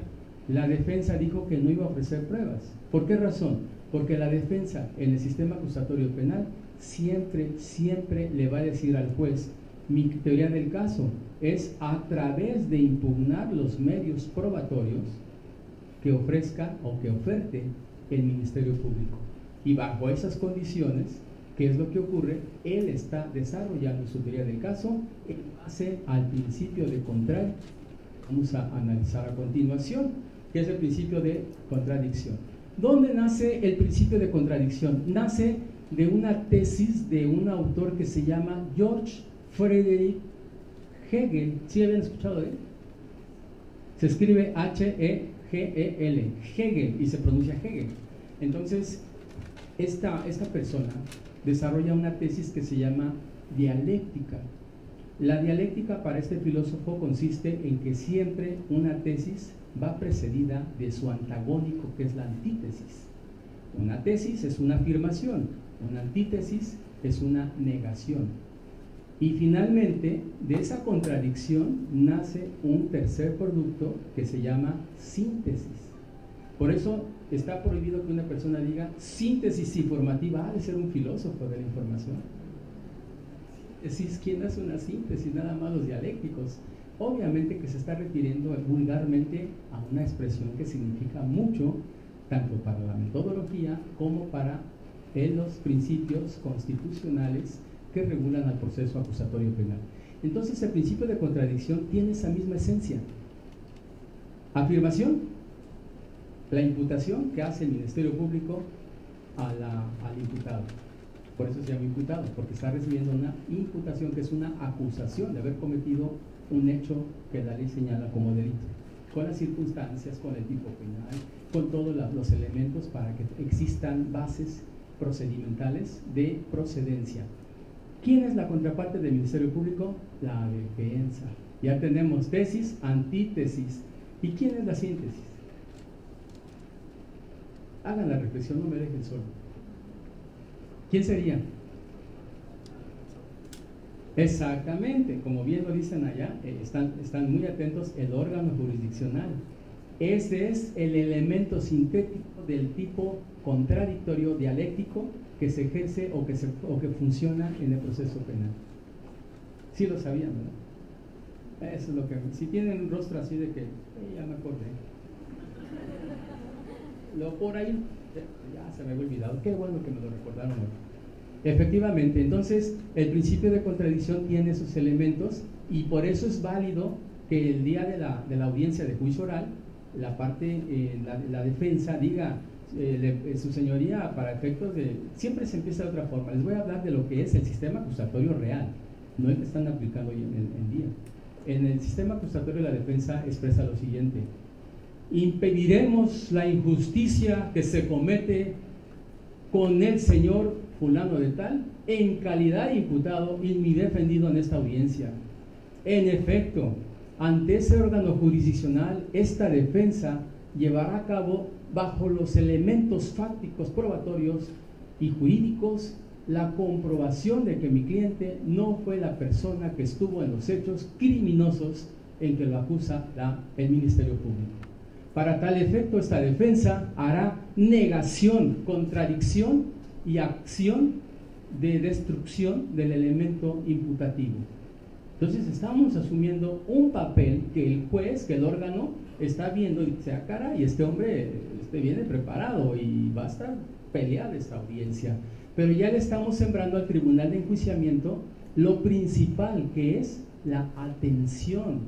La defensa dijo que no iba a ofrecer pruebas. ¿Por qué razón? Porque la defensa en el sistema acusatorio penal siempre le va a decir al juez: mi teoría del caso es a través de impugnar los medios probatorios que ofrezca o que oferte el Ministerio Público. Y bajo esas condiciones, ¿qué es lo que ocurre? Él está desarrollando su teoría del caso en base al principio de contradicción. Vamos a analizar a continuación, que es el principio de contradicción. ¿Dónde nace el principio de contradicción? Nace de una tesis de un autor que se llama George Friedrich Hegel. ¿Sí habían escuchado de él? Se escribe H-E-G-E-L, Hegel, y se pronuncia Hegel. Entonces, esta persona desarrolla una tesis que se llama dialéctica. La dialéctica para este filósofo consiste en que siempre una tesis va precedida de su antagónico, que es la antítesis. Una tesis es una afirmación, una antítesis es una negación. Y finalmente, de esa contradicción nace un tercer producto que se llama síntesis. Por eso está prohibido que una persona diga síntesis informativa. Ha de ser un filósofo de la información. ¿Quién hace una síntesis? Nada más los dialécticos. Obviamente que se está refiriendo vulgarmente a una expresión que significa mucho, tanto para la metodología como para los principios constitucionales que regulan al proceso acusatorio penal. Entonces, el principio de contradicción tiene esa misma esencia. Afirmación, la imputación que hace el Ministerio Público al imputado. Por eso se llama imputado, porque está recibiendo una imputación, que es una acusación de haber cometido un hecho que la ley señala como delito, con las circunstancias, con el tipo penal, con todos los elementos para que existan bases procedimentales de procedencia. ¿Quién es la contraparte del Ministerio Público? La defensa. Ya tenemos tesis, antítesis. ¿Y quién es la síntesis? Hagan la reflexión, no me dejen solo. ¿Quién sería? Exactamente, como bien lo dicen allá, están muy atentos, el órgano jurisdiccional. Ese es el elemento sintético del tipo contradictorio dialéctico que se ejerce o que funciona en el proceso penal. Sí lo sabían, ¿verdad? Eso es lo que... Si tienen un rostro así de que, ya me acordé. Lo por ahí, ya se me había olvidado. Qué bueno que me lo recordaron hoy. Efectivamente, entonces el principio de contradicción tiene esos elementos y por eso es válido que el día de la audiencia de juicio oral, la parte, la defensa diga, su señoría, para efectos de... Siempre se empieza de otra forma. Les voy a hablar de lo que es el sistema acusatorio real, no el que están aplicando hoy en día. En el sistema acusatorio la defensa expresa lo siguiente: impediremos la injusticia que se comete con el señor fulano de tal en calidad de imputado y mi defendido en esta audiencia. En efecto, ante ese órgano jurisdiccional, esta defensa llevará a cabo, bajo los elementos fácticos, probatorios y jurídicos, la comprobación de que mi cliente no fue la persona que estuvo en los hechos criminosos en que lo acusa el Ministerio Público. Para tal efecto, esta defensa hará negación, contradicción y acción de destrucción del elemento imputativo. Entonces estamos asumiendo un papel que el juez, que el órgano está viendo y dice: ah, caray, este hombre viene preparado y va a estar peleada esta audiencia. Pero ya le estamos sembrando al tribunal de enjuiciamiento lo principal, que es la atención,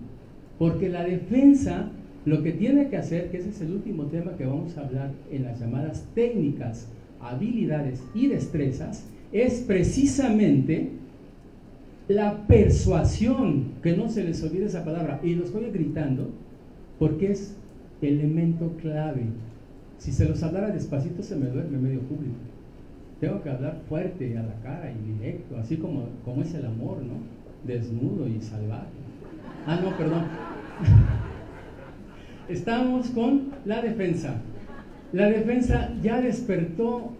porque la defensa lo que tiene que hacer, que ese es el último tema que vamos a hablar en las llamadas técnicas, habilidades y destrezas, es precisamente la persuasión, que no se les olvide esa palabra, y lo estoy gritando porque es elemento clave. Si se los hablara despacito se me duerme medio público. Tengo que hablar fuerte, a la cara y directo, así como es el amor, ¿no? Desnudo y salvaje. Ah, no, perdón. Estamos con la defensa. La defensa ya despertó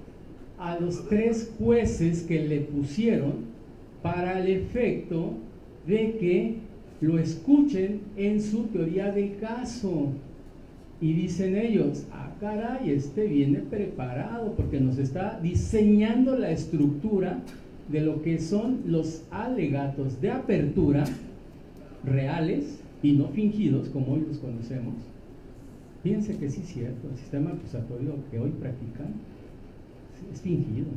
a los 3 jueces que le pusieron para el efecto de que lo escuchen en su teoría del caso. Y dicen ellos, ah caray, este viene preparado porque nos está diseñando la estructura de lo que son los alegatos de apertura reales y no fingidos como hoy los conocemos. Fíjense que sí es cierto, el sistema acusatorio que hoy practican es fingido.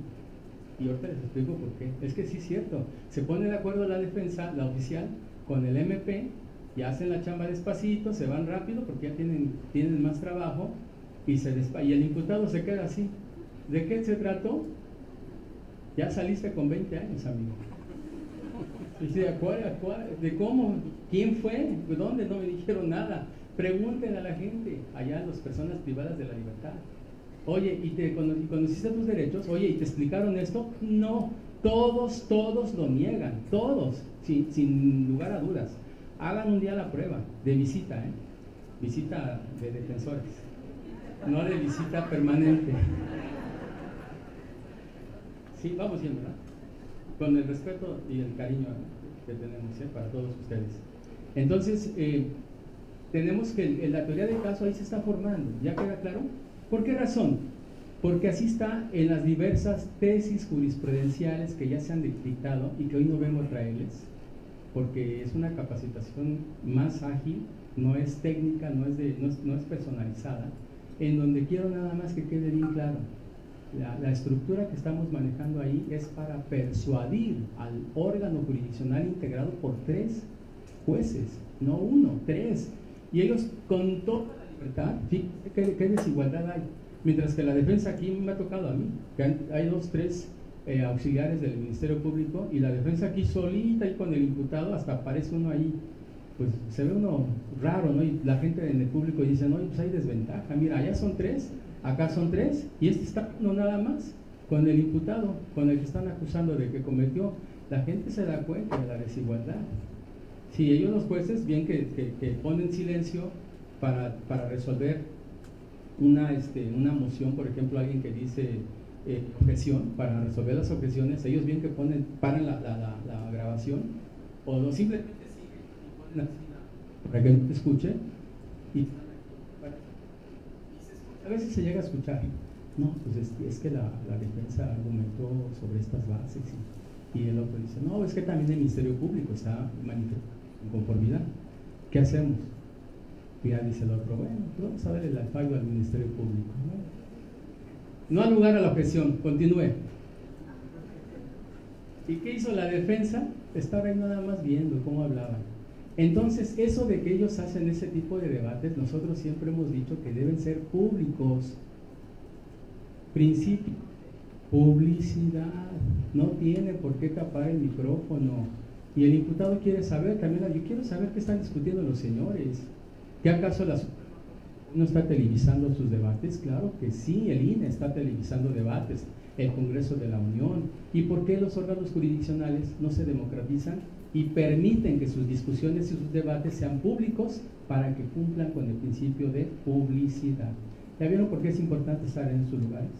Y ahorita les explico por qué. Es que sí es cierto, se pone de acuerdo la defensa, la oficial, con el MP, y hacen la chamba despacito, se van rápido porque ya tienen más trabajo, y el imputado se queda así. ¿De qué se trató? Ya saliste con 20 años, amigo. Y ¿de cómo? ¿Quién fue? ¿De dónde? No me dijeron nada. Pregúntenle a la gente, allá a las personas privadas de la libertad. Oye, ¿y conociste tus derechos? Oye, ¿y te explicaron esto? No, todos lo niegan, todos, sin lugar a dudas. Hagan un día la prueba de visita, visita de defensores, no de visita permanente. Sí, vamos viendo, ¿verdad? Con el respeto y el cariño que tenemos para todos ustedes. Entonces, tenemos que la teoría del caso ahí se está formando, ¿ya queda claro? ¿Por qué razón? Porque así está en las diversas tesis jurisprudenciales que ya se han dictado y que hoy no vengo a traerles, porque es una capacitación más ágil, no es técnica, no es personalizada, en donde quiero nada más que quede bien claro. La estructura que estamos manejando ahí es para persuadir al órgano jurisdiccional integrado por 3 jueces, no 1, 3. Y ellos con toda la libertad, fíjense qué desigualdad hay. Mientras que la defensa aquí me ha tocado a mí, que hay 2, 3 auxiliares del Ministerio Público, y la defensa aquí solita y con el imputado, hasta aparece uno ahí, pues se ve uno raro, ¿no? Y la gente en el público dice, no, pues hay desventaja, mira, allá son 3, acá son 3, y este está no nada más con el imputado, con el que están acusando de que cometió. La gente se da cuenta de la desigualdad. Si ellos los jueces, bien que ponen silencio para resolver una moción, por ejemplo, alguien que dice objeción, para resolver las objeciones, ellos bien que paran la grabación, o no, simplemente siguen para que no te escuche, y a veces se llega a escuchar, no, pues es que la defensa argumentó sobre estas bases, y el otro dice, no, es que también el Ministerio Público está manifestando inconformidad, ¿qué hacemos? Y ya dice el otro, bueno, pues vamos a ver el fallo al Ministerio Público, no ha lugar a la objeción, continúe. ¿Y qué hizo la defensa? Estaba ahí nada más viendo cómo hablaban. Entonces, eso de que ellos hacen ese tipo de debates, nosotros siempre hemos dicho que deben ser públicos. Principio, publicidad, no tiene por qué tapar el micrófono. Y el imputado quiere saber también, yo quiero saber qué están discutiendo los señores. ¿Qué acaso no está televisando sus debates? Claro que sí, el INE está televisando debates, el Congreso de la Unión. ¿Y por qué los órganos jurisdiccionales no se democratizan y permiten que sus discusiones y sus debates sean públicos para que cumplan con el principio de publicidad? ¿Ya vieron por qué es importante estar en sus lugares?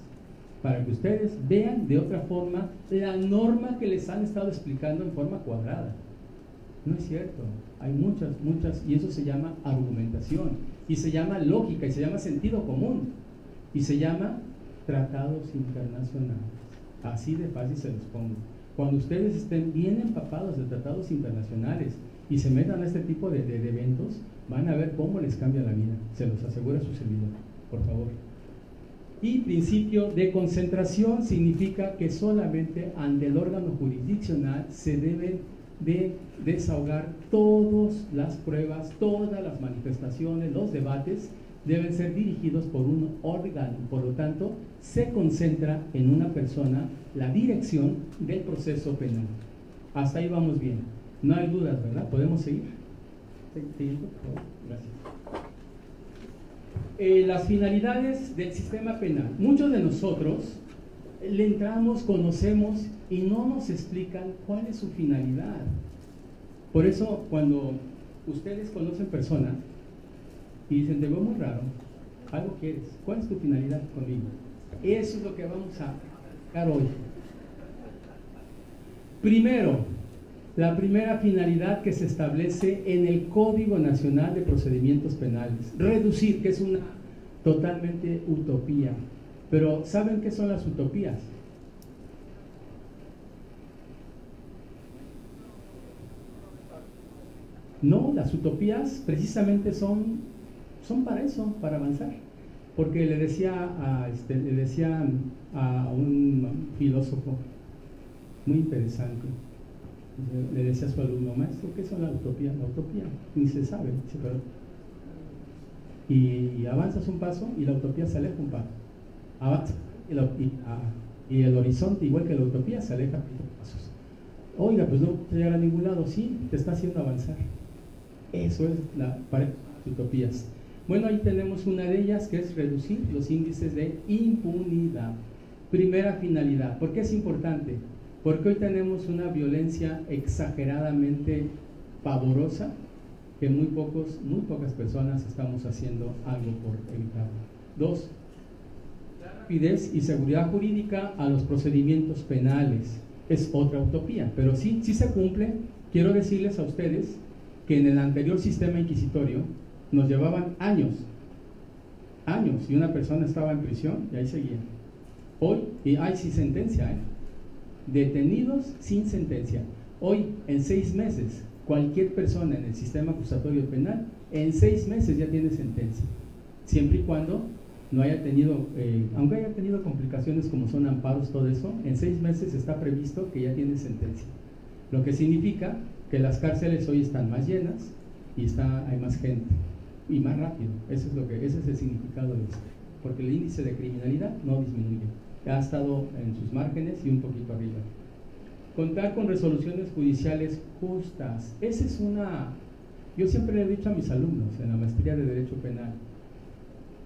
Para que ustedes vean de otra forma la norma que les han estado explicando en forma cuadrada. No es cierto, hay muchas, y eso se llama argumentación, y se llama lógica, y se llama sentido común, y se llama tratados internacionales. Así de fácil se los pongo. Cuando ustedes estén bien empapados de tratados internacionales y se metan a este tipo de eventos, van a ver cómo les cambia la vida, se los asegura su servidor, por favor. Y principio de concentración significa que solamente ante el órgano jurisdiccional se deben de desahogar todas las pruebas, todas las manifestaciones, los debates deben ser dirigidos por un órgano, por lo tanto se concentra en una persona la dirección del proceso penal. Hasta ahí vamos bien, no hay dudas, ¿verdad? ¿Podemos seguir? Gracias. Las finalidades del sistema penal. Muchos de nosotros le entramos, conocemos y no nos explican cuál es su finalidad. Por eso cuando ustedes conocen personas y dicen, te veo muy raro, algo quieres, ¿cuál es tu finalidad conmigo? Eso es lo que vamos a hablar hoy. Primero, La primera finalidad que se establece en el Código Nacional de Procedimientos Penales, reducir, que es una totalmente utopía. Pero ¿saben qué son las utopías? No, las utopías precisamente son para eso, para avanzar. Porque le decía a un filósofo muy interesante, le decía a su alumno, maestro, ¿qué son las utopías? La utopía, ni se sabe, y avanzas un paso y la utopía se aleja un paso. Avanza y el horizonte, igual que la utopía, se aleja pasos. Oiga, pues no te llegar a ningún lado. Sí, te está haciendo avanzar. Eso es para las utopías. Bueno, ahí tenemos una de ellas, que es reducir los índices de impunidad. Primera finalidad. ¿Por qué es importante? Porque hoy tenemos una violencia exageradamente pavorosa que muy pocas personas estamos haciendo algo por evitarlo. 2. Rapidez y seguridad jurídica a los procedimientos penales. Es otra utopía, pero sí se cumple. Quiero decirles a ustedes que en el anterior sistema inquisitorio nos llevaban años, y una persona estaba en prisión y ahí seguía. Hoy, y hay sin sentencia, detenidos sin sentencia. Hoy, en 6 meses, cualquier persona en el sistema acusatorio penal, en 6 meses ya tiene sentencia, siempre y cuando no haya tenido, aunque haya tenido complicaciones como son amparos, todo eso, en 6 meses está previsto que ya tiene sentencia. Lo que significa que las cárceles hoy están más llenas y hay más gente y más rápido. Ese es el significado de esto, porque el índice de criminalidad no disminuye, ha estado en sus márgenes y un poquito arriba. Contar con resoluciones judiciales justas. Esa es yo siempre le he dicho a mis alumnos en la maestría de Derecho Penal,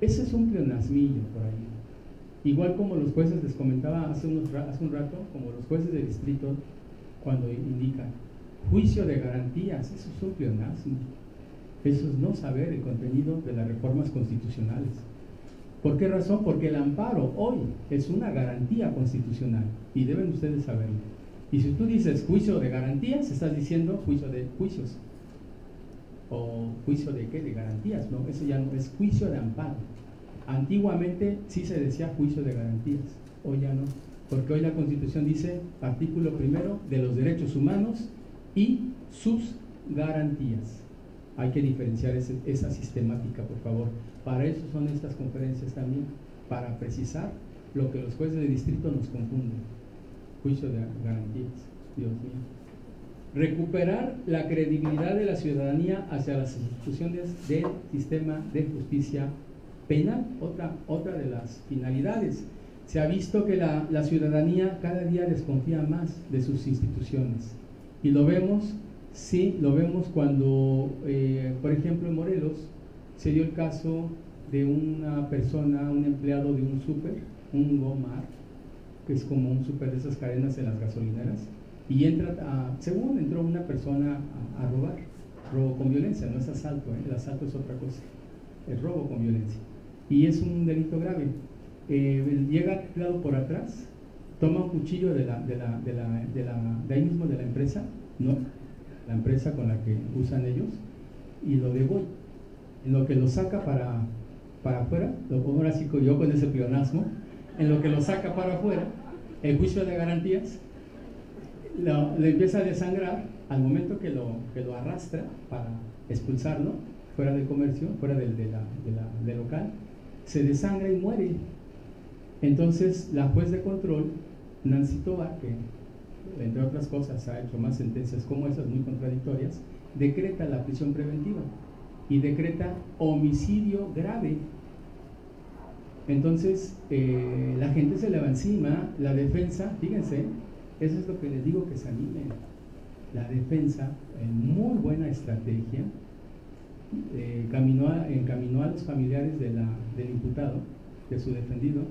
ese es un pleonasmillo por ahí. Igual como los jueces, les comentaba hace un rato, como los jueces de distrito, cuando indican juicio de garantías, eso es un pleonasmo. Eso es no saber el contenido de las reformas constitucionales. ¿Por qué razón? Porque el amparo hoy es una garantía constitucional y deben ustedes saberlo. Y si tú dices juicio de garantías, estás diciendo juicio de juicios. ¿O juicio de qué? De garantías. No, eso ya no es juicio de amparo. Antiguamente sí se decía juicio de garantías, hoy ya no. Porque hoy la Constitución dice, artículo 1, de los derechos humanos y sus garantías. Hay que diferenciar esa sistemática, por favor. Para eso son estas conferencias también, para precisar lo que los jueces de distrito nos confunden. Juicio de garantías, Dios mío. Recuperar la credibilidad de la ciudadanía hacia las instituciones del sistema de justicia penal, otra de las finalidades. Se ha visto que la ciudadanía cada día desconfía más de sus instituciones y lo vemos cuando, por ejemplo, en Morelos se dio el caso de una persona, un empleado de un súper, un Gomar, que es como un súper de esas cadenas en las gasolineras, y según entró una persona a robar, robo con violencia, no es asalto, el asalto es otra cosa, es robo con violencia, y es un delito grave. Llega el empleado por atrás, toma un cuchillo de ahí mismo de la empresa, no la empresa con la que usan ellos, y lo degolla. En lo que lo saca para afuera, lo pongo así yo con ese pleonasmo, en lo que lo saca para afuera, el juicio de garantías, le empieza a desangrar al momento que lo arrastra para expulsarlo fuera del comercio, fuera del local, se desangra y muere. Entonces la juez de control, Nancy Tovar, que entre otras cosas ha hecho más sentencias como esas muy contradictorias, decreta la prisión preventiva y decreta homicidio grave. Entonces la gente se le va encima, la defensa, fíjense, eso es lo que les digo, que se animen. La defensa, en muy buena estrategia, encaminó a los familiares del imputado, de su defendido,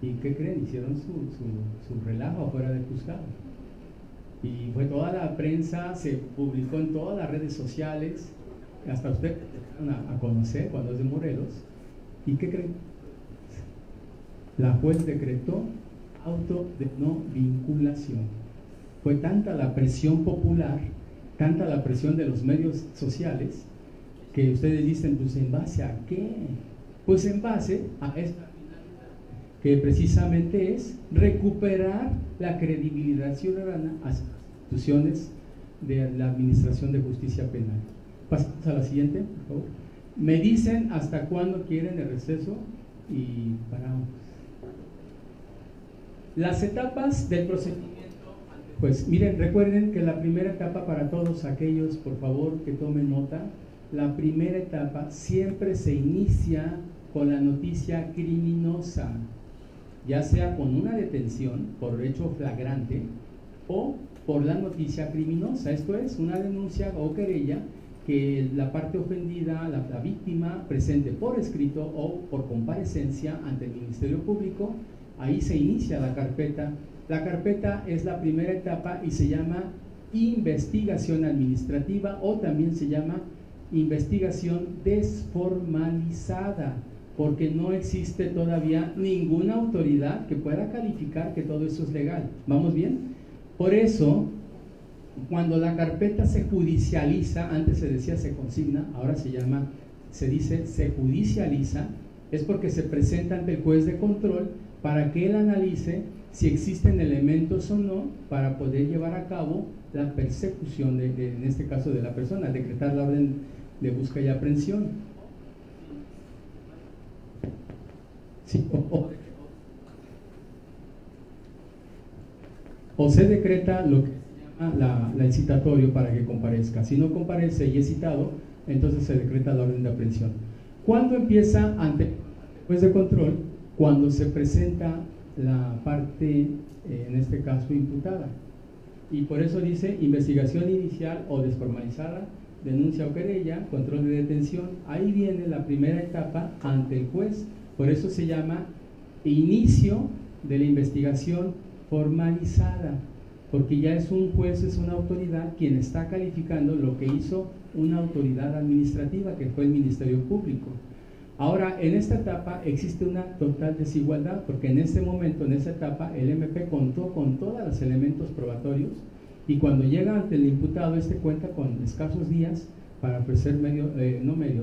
y ¿qué creen? Hicieron su relajo afuera del juzgado. Y fue toda la prensa, se publicó en todas las redes sociales, hasta ustedes empezaron a conocer cuando es de Morelos. ¿Y qué creen? La juez decretó auto de no vinculación. fue tanta la presión popular, tanta la presión de los medios sociales, que ustedes dicen, pues ¿en base a qué? Pues en base a esta finalidad, que precisamente es recuperar la credibilidad ciudadana hacia las instituciones de la Administración de Justicia Penal. Pasamos a la siguiente, por favor. Me dicen hasta cuándo quieren el receso y paramos. Las etapas del procedimiento. Pues miren, recuerden que la primera etapa, para todos aquellos, por favor, que tomen nota, la primera etapa siempre se inicia con la noticia criminosa, ya sea con una detención por hecho flagrante o por la noticia criminosa. Esto es una denuncia o querella que la parte ofendida, la víctima, presente por escrito o por comparecencia ante el Ministerio Público. Ahí se inicia la carpeta. La carpeta es la primera etapa y se llama investigación administrativa, o también se llama investigación desformalizada, porque no existe todavía ninguna autoridad que pueda calificar que todo eso es legal. ¿Vamos bien? Por eso, cuando la carpeta se judicializa, antes se decía se consigna, ahora se dice se judicializa, es porque se presenta ante el juez de control para que él analice si existen elementos o no para poder llevar a cabo la persecución en este caso de la persona, decretar la orden de busca y aprehensión. Sí, o se decreta lo que se llama el citatorio para que comparezca. Si no comparece y es citado, entonces se decreta la orden de aprehensión. ¿Cuándo empieza ante el juez de control? Cuando se presenta la parte, en este caso, imputada. Y por eso dice investigación inicial o desformalizada, denuncia o querella, control de detención. Ahí viene la primera etapa ante el juez. Por eso se llama inicio de la investigación formalizada, porque ya es un juez, es una autoridad quien está calificando lo que hizo una autoridad administrativa, que fue el Ministerio Público. Ahora, en esta etapa existe una total desigualdad, porque en este momento, en esta etapa, el MP contó con todos los elementos probatorios, y cuando llega ante el imputado, este cuenta con escasos días para ofrecer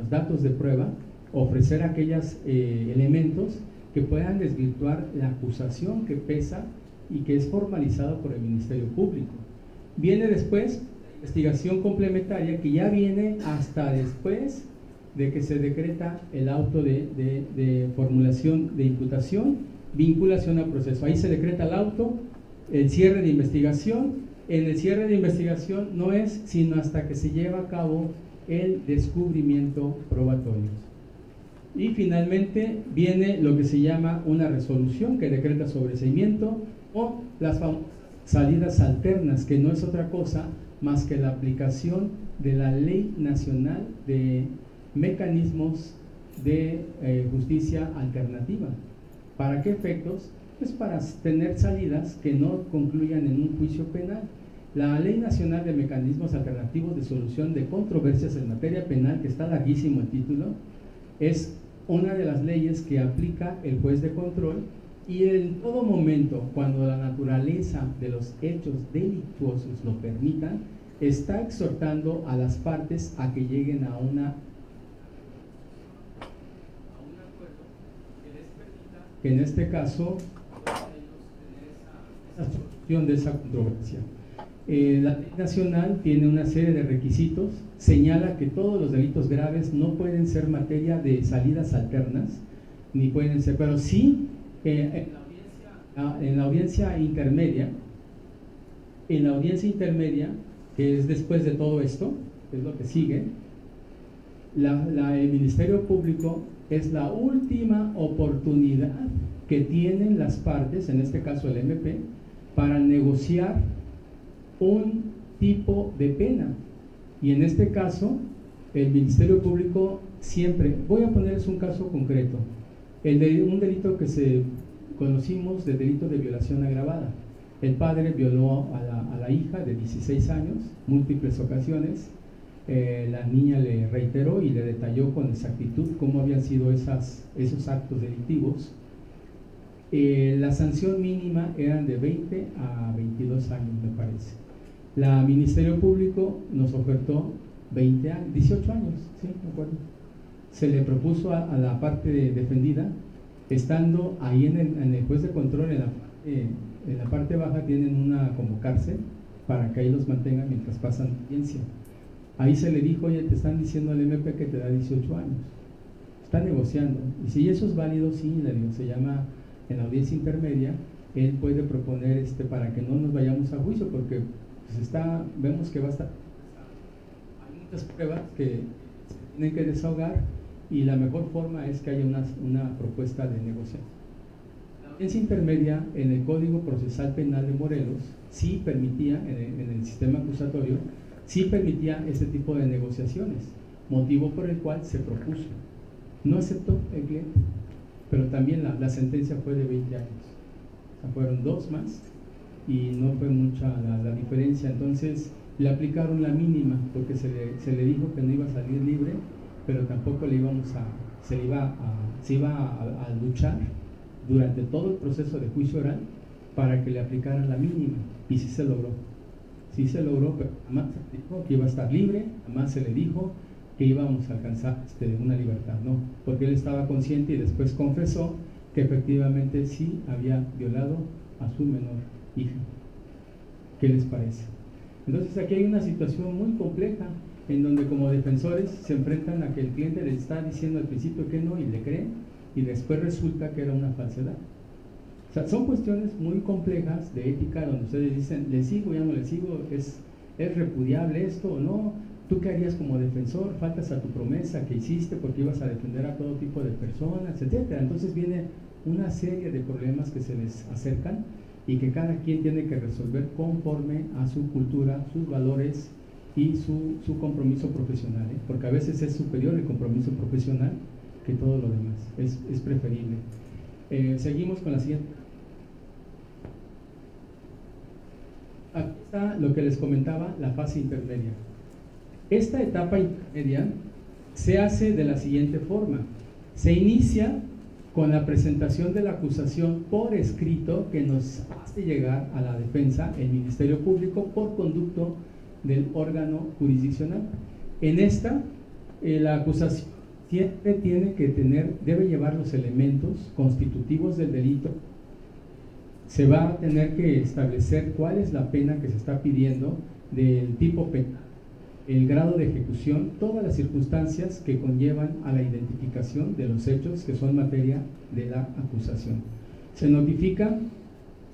datos de prueba, ofrecer aquellos elementos que puedan desvirtuar la acusación que pesa y que es formalizada por el Ministerio Público. Viene después la investigación complementaria, que ya viene hasta después de que se decreta el auto de formulación de imputación, vinculación a proceso. Ahí se decreta el auto, el cierre de investigación. En el cierre de investigación no es sino hasta que se lleva a cabo el descubrimiento probatorio. Y finalmente viene lo que se llama una resolución que decreta sobreseimiento, o las famosas salidas alternas, que no es otra cosa más que la aplicación de la Ley Nacional de Mecanismos de Justicia Alternativa. ¿Para qué efectos? Pues para tener salidas que no concluyan en un juicio penal. La Ley Nacional de Mecanismos Alternativos de Solución de Controversias en Materia Penal, que está larguísimo el título, es una de las leyes que aplica el juez de control, y en todo momento, cuando la naturaleza de los hechos delictuosos lo permitan, está exhortando a las partes a que lleguen a un acuerdo que les permita, que en este caso, esa solución de esa controversia. La ley nacional tiene una serie de requisitos, señala que todos los delitos graves no pueden ser materia de salidas alternas, ni pueden ser, pero sí en la audiencia intermedia, que es después de todo esto, que es lo que sigue, el Ministerio Público es la última oportunidad que tienen las partes, en este caso el MP, para negociar un tipo de pena. Y en este caso, el Ministerio Público siempre, voy a ponerles un caso concreto, un delito que conocimos de delito de violación agravada. El padre violó a la hija de 16 años, múltiples ocasiones. La niña le reiteró y le detalló con exactitud cómo habían sido esos actos delictivos. La sanción mínima eran de 20 a 22 años, me parece. La Ministerio Público nos ofertó 20 años, 18 años, sí, me acuerdo. Se le propuso a la parte defendida, estando ahí en el juez de control, en la parte baja tienen una como cárcel para que ahí los mantengan mientras pasan audiencia. Ahí se le dijo, oye, te están diciendo al MP que te da 18 años. Está negociando. Y si eso es válido, sí, le digo, se llama en la audiencia intermedia, él puede proponer para que no nos vayamos a juicio, porque pues vemos que va a estar. Hay muchas pruebas que se tienen que desahogar y la mejor forma es que haya una propuesta de negociación. La audiencia intermedia en el Código Procesal Penal de Morelos sí permitía, en el sistema acusatorio, sí permitía ese tipo de negociaciones, motivo por el cual se propuso. No aceptó el cliente, pero también la sentencia fue de 20 años. O sea, fueron 2 más y no fue mucha la diferencia. Entonces le aplicaron la mínima porque se le dijo que no iba a salir libre, pero tampoco se iba a luchar durante todo el proceso de juicio oral para que le aplicaran la mínima, y sí se logró. Sí se logró, pero jamás se dijo que iba a estar libre, jamás se le dijo que íbamos a alcanzar una libertad, no, porque él estaba consciente y después confesó que efectivamente sí había violado a su menor hija. ¿Qué les parece? Entonces aquí hay una situación muy compleja en donde como defensores se enfrentan a que el cliente le está diciendo al principio que no y le creen, y después resulta que era una falsedad. O sea, son cuestiones muy complejas de ética donde ustedes dicen, ¿le sigo, ya no le sigo? ¿Es repudiable esto o no? ¿Tú qué harías como defensor? ¿Faltas a tu promesa que hiciste porque ibas a defender a todo tipo de personas, etcétera? Entonces viene una serie de problemas que se les acercan y que cada quien tiene que resolver conforme a su cultura, sus valores y su compromiso profesional, ¿eh? Porque a veces es superior el compromiso profesional que todo lo demás, es preferible. Seguimos con la siguiente. Aquí está lo que les comentaba, la fase intermedia. Esta etapa intermedia se hace de la siguiente forma: se inicia con la presentación de la acusación por escrito que nos hace llegar a la defensa el Ministerio Público por conducto del órgano jurisdiccional. En esta, la acusación siempre debe llevar los elementos constitutivos del delito. Se va a tener que establecer cuál es la pena que se está pidiendo, del tipo penal, el grado de ejecución, todas las circunstancias que conllevan a la identificación de los hechos que son materia de la acusación. Se notifica,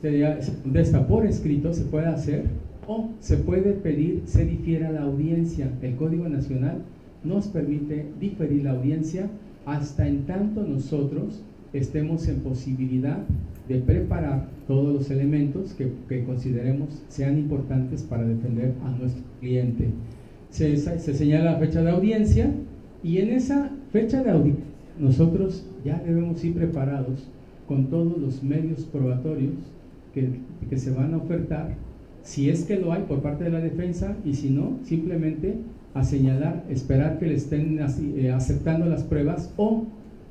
se contesta por escrito, se puede hacer, o se puede pedir se difiera la audiencia. El Código Nacional nos permite diferir la audiencia hasta en tanto nosotros estemos en posibilidad de preparar todos los elementos que consideremos sean importantes para defender a nuestro cliente. Se señala la fecha de audiencia, y en esa fecha de audiencia nosotros ya debemos ir preparados con todos los medios probatorios que se van a ofertar, si es que lo hay por parte de la defensa, y si no, simplemente a señalar, esperar que le estén aceptando las pruebas o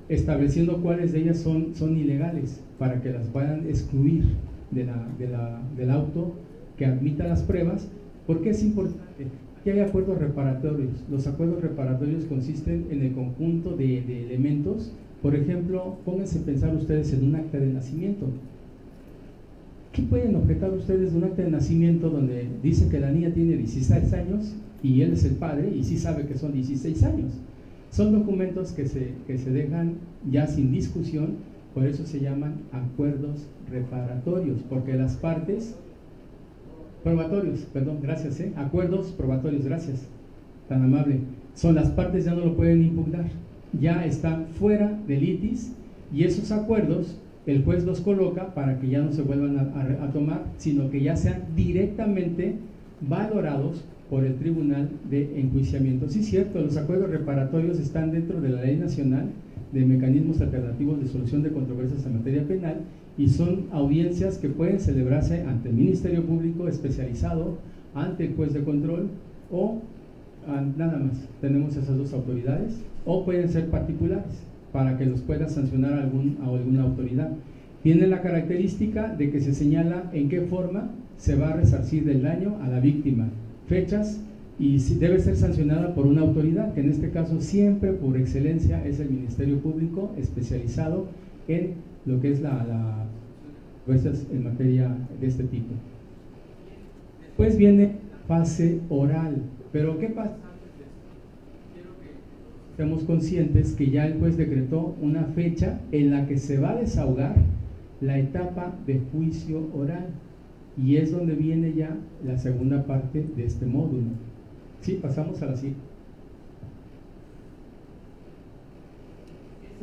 estableciendo cuáles de ellas son ilegales para que las puedan excluir del auto que admita las pruebas. Porque es importante que haya acuerdos reparatorios. Los acuerdos reparatorios consisten en el conjunto de elementos. Por ejemplo, pónganse a pensar ustedes en un acta de nacimiento. ¿Qué pueden objetar ustedes de un acta de nacimiento donde dice que la niña tiene 16 años y él es el padre y sí sabe que son 16 años? Son documentos que se dejan ya sin discusión, por eso se llaman acuerdos reparatorios, porque las partes, probatorios, perdón, gracias, acuerdos probatorios, gracias, tan amable, son las partes, ya no lo pueden impugnar, ya están fuera del litis, y esos acuerdos el juez los coloca para que ya no se vuelvan a tomar, sino que ya sean directamente valorados por el Tribunal de Enjuiciamiento. Sí, cierto, los acuerdos reparatorios están dentro de la Ley Nacional de Mecanismos Alternativos de Solución de Controversias en Materia Penal, y son audiencias que pueden celebrarse ante el Ministerio Público especializado, ante el juez de control, o nada más, tenemos esas dos autoridades, o pueden ser particulares para que los pueda sancionar alguna autoridad. Tiene la característica de que se señala en qué forma se va a resarcir del daño a la víctima, fechas, y debe ser sancionada por una autoridad, que en este caso siempre por excelencia es el Ministerio Público, especializado en lo que es fuerzas en materia de este tipo. Después viene fase oral, pero ¿qué pasa? Quiero que estemos conscientes que ya el juez decretó una fecha en la que se va a desahogar la etapa de juicio oral, y es donde viene ya la segunda parte de este módulo. Sí, pasamos a la siguiente.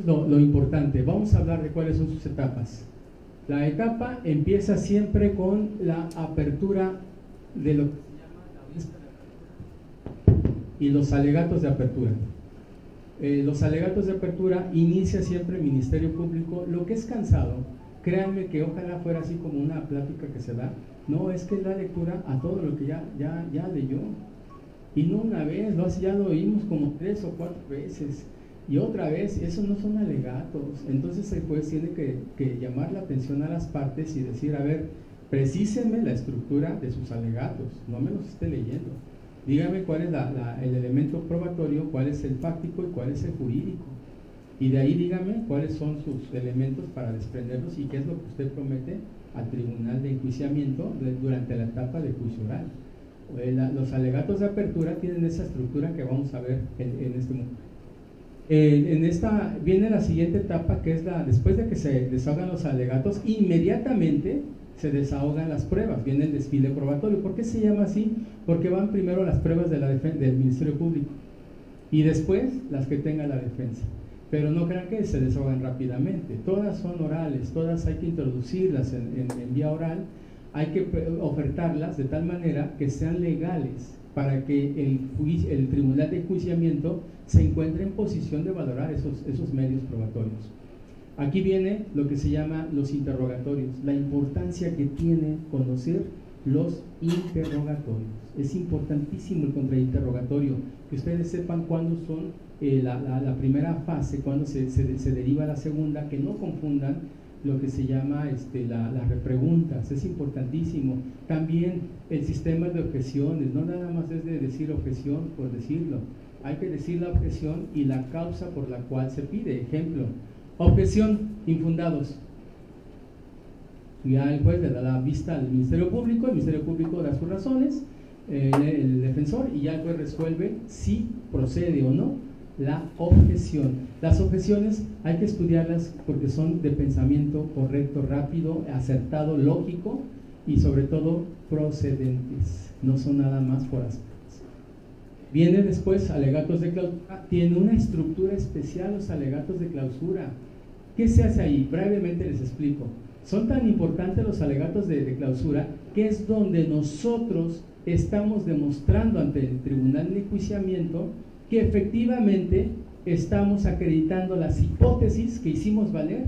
Lo importante, vamos a hablar de cuáles son sus etapas. La etapa empieza siempre con la apertura de lo que se llama la vista de apertura y los alegatos de apertura. Los alegatos de apertura inicia siempre el Ministerio Público, lo que es cansado. Créanme que ojalá fuera así como una plática que se da. No, es que es la lectura a todo lo que ya leyó. Y no una vez, ya lo oímos como 3 o 4 veces. Y otra vez, esos no son alegatos. Entonces el juez tiene que llamar la atención a las partes y decir, a ver, precísenme la estructura de sus alegatos, no me los esté leyendo. Dígame cuál es el elemento probatorio, cuál es el fáctico y cuál es el jurídico. Y de ahí dígame cuáles son sus elementos para desprenderlos y qué es lo que usted promete al tribunal de enjuiciamiento durante la etapa de juicio oral. Los alegatos de apertura tienen esa estructura que vamos a ver en este momento. En esta viene la siguiente etapa, que es después de que se desahogan los alegatos, inmediatamente se desahogan las pruebas, viene el desfile probatorio. ¿Por qué se llama así? Porque van primero las pruebas del Ministerio Público y después las que tenga la defensa. Pero no crean que se desahogan rápidamente, todas son orales, todas hay que introducirlas en vía oral, hay que ofertarlas de tal manera que sean legales para que el tribunal de enjuiciamiento se encuentre en posición de valorar esos medios probatorios. Aquí viene lo que se llama los interrogatorios, la importancia que tiene conocer los interrogatorios. Es importantísimo el contrainterrogatorio, que ustedes sepan cuándo son la primera fase, cuándo se deriva la segunda, que no confundan lo que se llama las repreguntas, es importantísimo. También el sistema de objeciones, no nada más es de decir objeción por decirlo, hay que decir la objeción y la causa por la cual se pide. Ejemplo, objeción, infundados. Ya el juez le da la vista al Ministerio Público, el Ministerio Público da sus razones, el defensor, y ya el juez resuelve si procede o no la objeción. Las objeciones hay que estudiarlas porque son de pensamiento correcto, rápido, acertado, lógico y sobre todo procedentes, no son nada más forasteras. Viene después alegatos de clausura, tiene una estructura especial los alegatos de clausura. ¿Qué se hace ahí? Brevemente les explico. Son tan importantes los alegatos de clausura que es donde nosotros estamos demostrando ante el tribunal de enjuiciamiento que efectivamente estamos acreditando las hipótesis que hicimos valer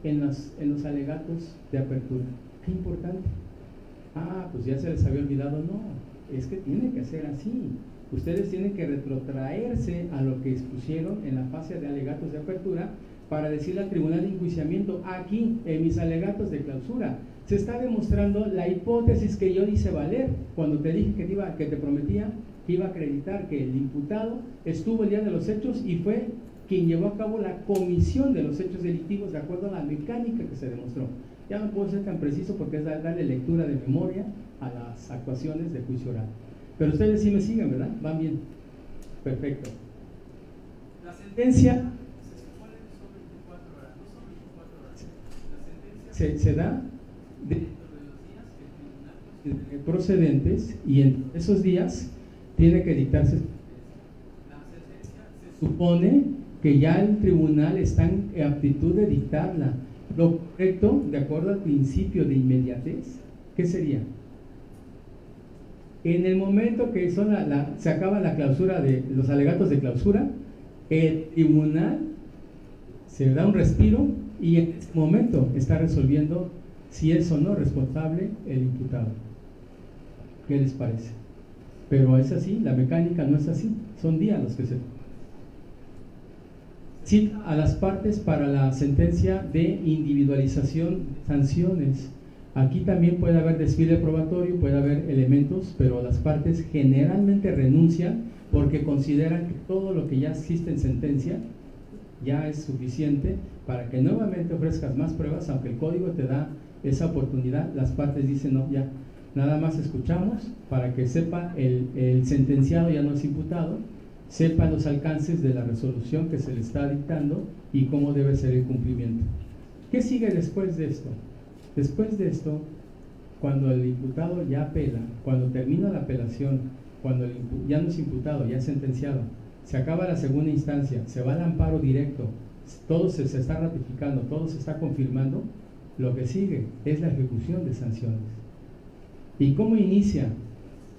en los alegatos de apertura. Qué importante. Pues ya se les había olvidado. No, es que tiene que ser así. Ustedes tienen que retrotraerse a lo que expusieron en la fase de alegatos de apertura para decirle al tribunal de enjuiciamiento, aquí en mis alegatos de clausura se está demostrando la hipótesis que yo hice valer cuando te dije que te prometía que iba a acreditar que el imputado estuvo el día de los hechos y fue quien llevó a cabo la comisión de los hechos delictivos de acuerdo a la mecánica que se demostró. Ya no puedo ser tan preciso porque es darle lectura de memoria a las actuaciones de juicio oral. Pero ustedes sí me siguen, ¿verdad? ¿Van bien? Perfecto. La sentencia se supone que son 24 horas, no son 24 horas. La sentencia se da dentro de los días que el tribunal considere procedentes y en esos días tiene que dictarse. La sentencia se supone que ya el tribunal está en aptitud de dictarla. Lo correcto, de acuerdo al principio de inmediatez, ¿qué sería? En el momento que se acaba la clausura de los alegatos de clausura, el tribunal se da un respiro y en ese momento está resolviendo si es o no responsable el imputado. ¿Qué les parece? Pero es así, la mecánica no es así, son días los que se cita a las partes para la sentencia de individualización de sanciones. Aquí también puede haber desfile probatorio, puede haber elementos, pero las partes generalmente renuncian porque consideran que todo lo que ya existe en sentencia ya es suficiente para que nuevamente ofrezcas más pruebas, aunque el código te da esa oportunidad. Las partes dicen no, ya, nada más escuchamos para que sepa el sentenciado ya no es imputado, sepa los alcances de la resolución que se le está dictando y cómo debe ser el cumplimiento. ¿Qué sigue después de esto? Después de esto, cuando el imputado ya apela, cuando termina la apelación, cuando ya no es imputado, ya es sentenciado, se acaba la segunda instancia, se va al amparo directo, todo se está ratificando, todo se está confirmando, lo que sigue es la ejecución de sanciones. ¿Y cómo inicia?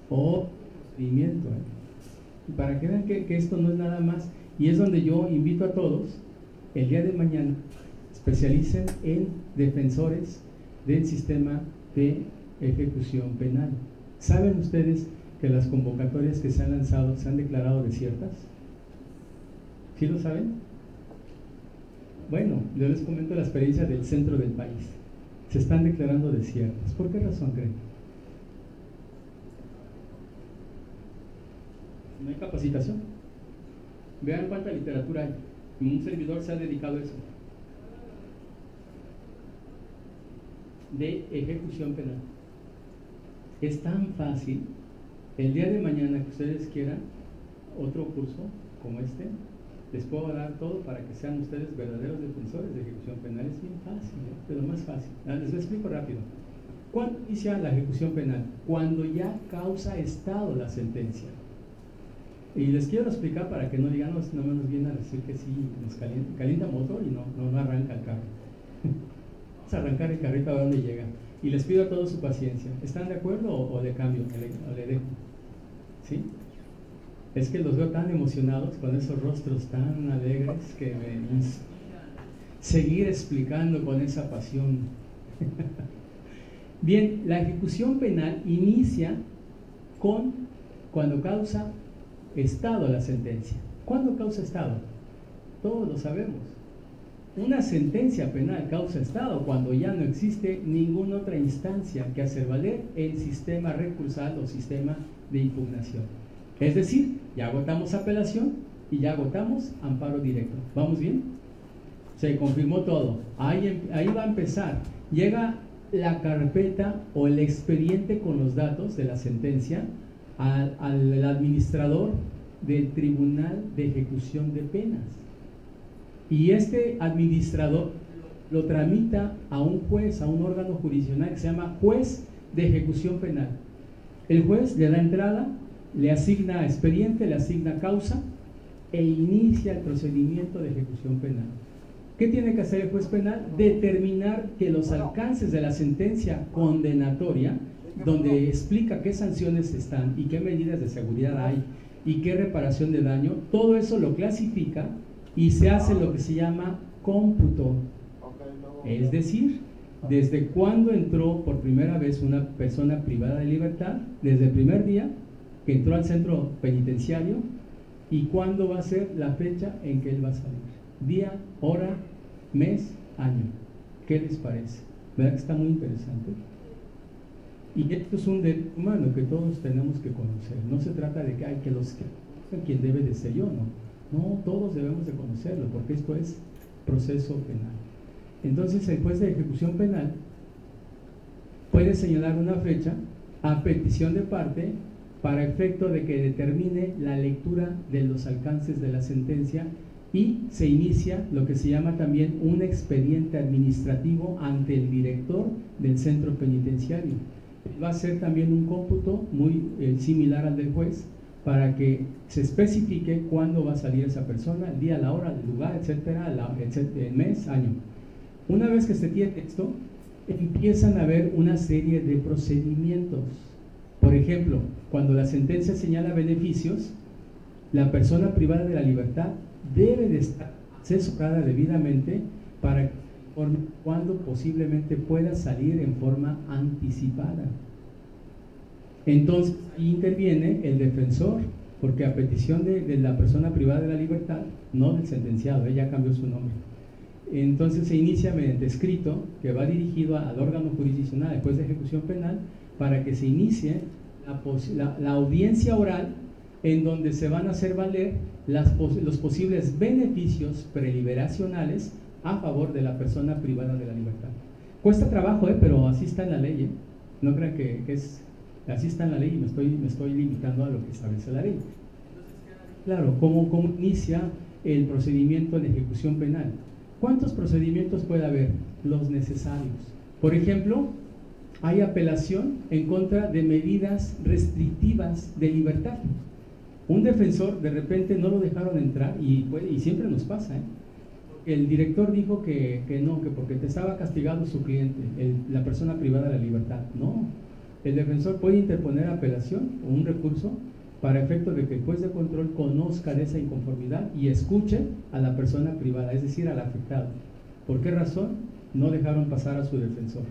Procedimiento, para que vean que esto no es nada más, y es donde yo invito a todos, el día de mañana, especialicen en defensores del sistema de ejecución penal. ¿Saben ustedes que las convocatorias que se han lanzado se han declarado desiertas? ¿Sí lo saben? Bueno, yo les comento la experiencia del centro del país. Se están declarando desiertas. ¿Por qué razón creen? No hay capacitación. Vean cuánta literatura hay. Un servidor se ha dedicado a eso. De ejecución penal. Es tan fácil. El día de mañana que ustedes quieran otro curso como este, les puedo dar todo para que sean ustedes verdaderos defensores de ejecución penal. Es bien fácil, pero más fácil. Les lo explico rápido. ¿Cuándo inicia la ejecución penal? Cuando ya causa estado la sentencia. Y les quiero explicar para que no digan, no nos vienen a decir que sí, nos calienta motor y no arranca el carro. Vamos a arrancar el carrito a ver dónde llega. Y les pido a todos su paciencia. ¿Están de acuerdo o le cambio? ¿O le dejo? ¿Sí? Es que los veo tan emocionados con esos rostros tan alegres que me inspira seguir explicando con esa pasión. Bien, la ejecución penal inicia cuando causa estado la sentencia. ¿Cuándo causa estado? Todos lo sabemos. Una sentencia penal causa estado cuando ya no existe ninguna otra instancia que hacer valer el sistema recursal o sistema de impugnación. Es decir, ya agotamos apelación y ya agotamos amparo directo. ¿Vamos bien? Se confirmó todo. Ahí va a empezar. Llega la carpeta o el expediente con los datos de la sentencia al administrador del Tribunal de Ejecución de Penas. Y este administrador lo tramita a un juez, a un órgano jurisdiccional que se llama juez de ejecución penal. El juez le da entrada, le asigna expediente, le asigna causa e inicia el procedimiento de ejecución penal. ¿Qué tiene que hacer el juez penal? Determinar que los alcances de la sentencia condenatoria, donde explica qué sanciones están y qué medidas de seguridad hay y qué reparación de daño, todo eso lo clasifica y se hace lo que se llama cómputo. Es decir, desde cuándo entró por primera vez una persona privada de libertad, desde el primer día que entró al centro penitenciario, y cuándo va a ser la fecha en que él va a salir. Día, hora, mes, año. ¿Qué les parece? ¿Verdad que está muy interesante? Y esto es un derecho humano que todos tenemos que conocer. No se trata de que los que quien debe de ser yo, no. No, todos debemos de conocerlo, porque esto es proceso penal. Entonces el juez de ejecución penal puede señalar una fecha a petición de parte para efecto de que determine la lectura de los alcances de la sentencia y se inicia lo que se llama también un expediente administrativo ante el director del centro penitenciario. Va a ser también un cómputo muy similar al del juez para que se especifique cuándo va a salir esa persona, el día, la hora, el lugar, etcétera, el mes, año. Una vez que se tiene esto, empiezan a haber una serie de procedimientos. Por ejemplo, cuando la sentencia señala beneficios, la persona privada de la libertad debe de estar asesorada debidamente para que cuando posiblemente pueda salir en forma anticipada. Entonces ahí interviene el defensor porque a petición de la persona privada de la libertad, no del sentenciado, ella cambió su nombre. Entonces se inicia mediante escrito que va dirigido al órgano jurisdiccional después de ejecución penal para que se inicie la audiencia oral en donde se van a hacer valer los posibles beneficios preliberacionales a favor de la persona privada de la libertad. Cuesta trabajo, pero así está en la ley. No crean que es así está en la ley y me estoy limitando a lo que establece la ley. Claro, ¿cómo inicia el procedimiento de ejecución penal? ¿Cuántos procedimientos puede haber? Los necesarios. Por ejemplo, hay apelación en contra de medidas restrictivas de libertad. Un defensor de repente no lo dejaron entrar y siempre nos pasa, El director dijo que no, que porque te estaba castigado su cliente, la persona privada de la libertad. No, el defensor puede interponer apelación o un recurso para efecto de que el juez de control conozca de esa inconformidad y escuche a la persona privada, es decir, al afectado. ¿Por qué razón no dejaron pasar a su defensor?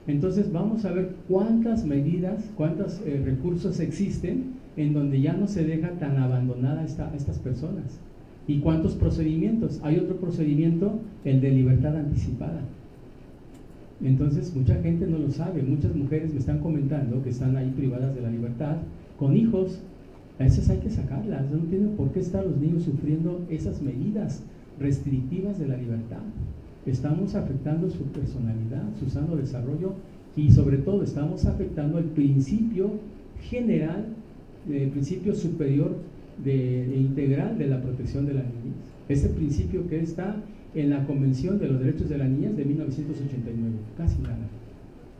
Entonces vamos a ver cuántas medidas, cuántos recursos existen en donde ya no se deja tan abandonada estas personas. ¿Y cuántos procedimientos? Hay otro procedimiento, el de libertad anticipada. Entonces mucha gente no lo sabe, muchas mujeres me están comentando que están ahí privadas de la libertad, con hijos. A esas hay que sacarlas, no tienen por qué estar los niños sufriendo esas medidas restrictivas de la libertad. Estamos afectando su personalidad, su sano desarrollo y sobre todo estamos afectando el principio general, el principio superior e integral de la protección de la niñez. Ese principio que está en la Convención de los Derechos de la Niñez de 1989, casi nada.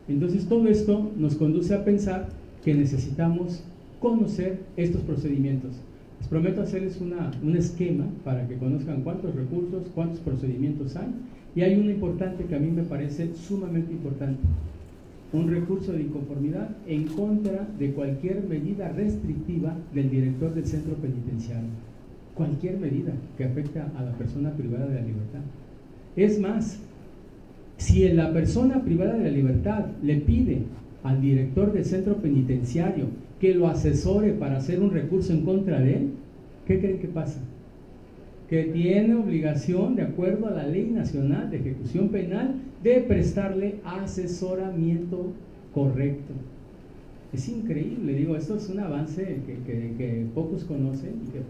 Entonces todo esto nos conduce a pensar que necesitamos conocer estos procedimientos. Les prometo hacerles un esquema para que conozcan cuántos recursos, cuántos procedimientos hay, y hay uno importante que a mí me parece sumamente importante: un recurso de inconformidad en contra de cualquier medida restrictiva del director del centro penitenciario, cualquier medida que afecta a la persona privada de la libertad. Es más, si la persona privada de la libertad le pide al director del centro penitenciario que lo asesore para hacer un recurso en contra de él, ¿qué creen que pasa? Que tiene obligación, de acuerdo a la Ley Nacional de Ejecución Penal, de prestarle asesoramiento correcto. Es increíble, digo, esto es un avance que pocos conocen y que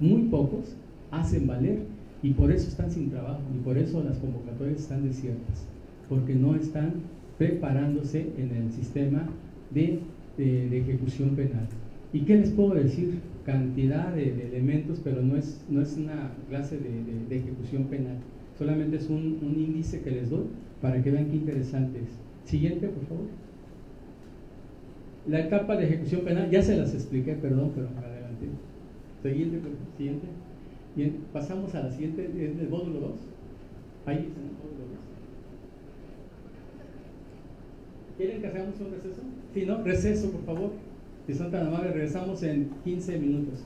muy pocos, hacen valer, y por eso están sin trabajo, y por eso las convocatorias están desiertas, porque no están preparándose en el sistema de ejecución penal. ¿Y qué les puedo decir? Cantidad de elementos, pero no es una clase de ejecución penal, solamente es un índice que les doy para que vean qué interesante es. Siguiente, por favor. La etapa de ejecución penal, ya se las expliqué, perdón, pero adelante. Siguiente, siguiente. Bien, pasamos a la siguiente, es el módulo 2. Ahí está el módulo 2. ¿Quieren que hagamos un receso? Sí, ¿no? Receso, por favor. Si son tan amables, regresamos en 15 minutos.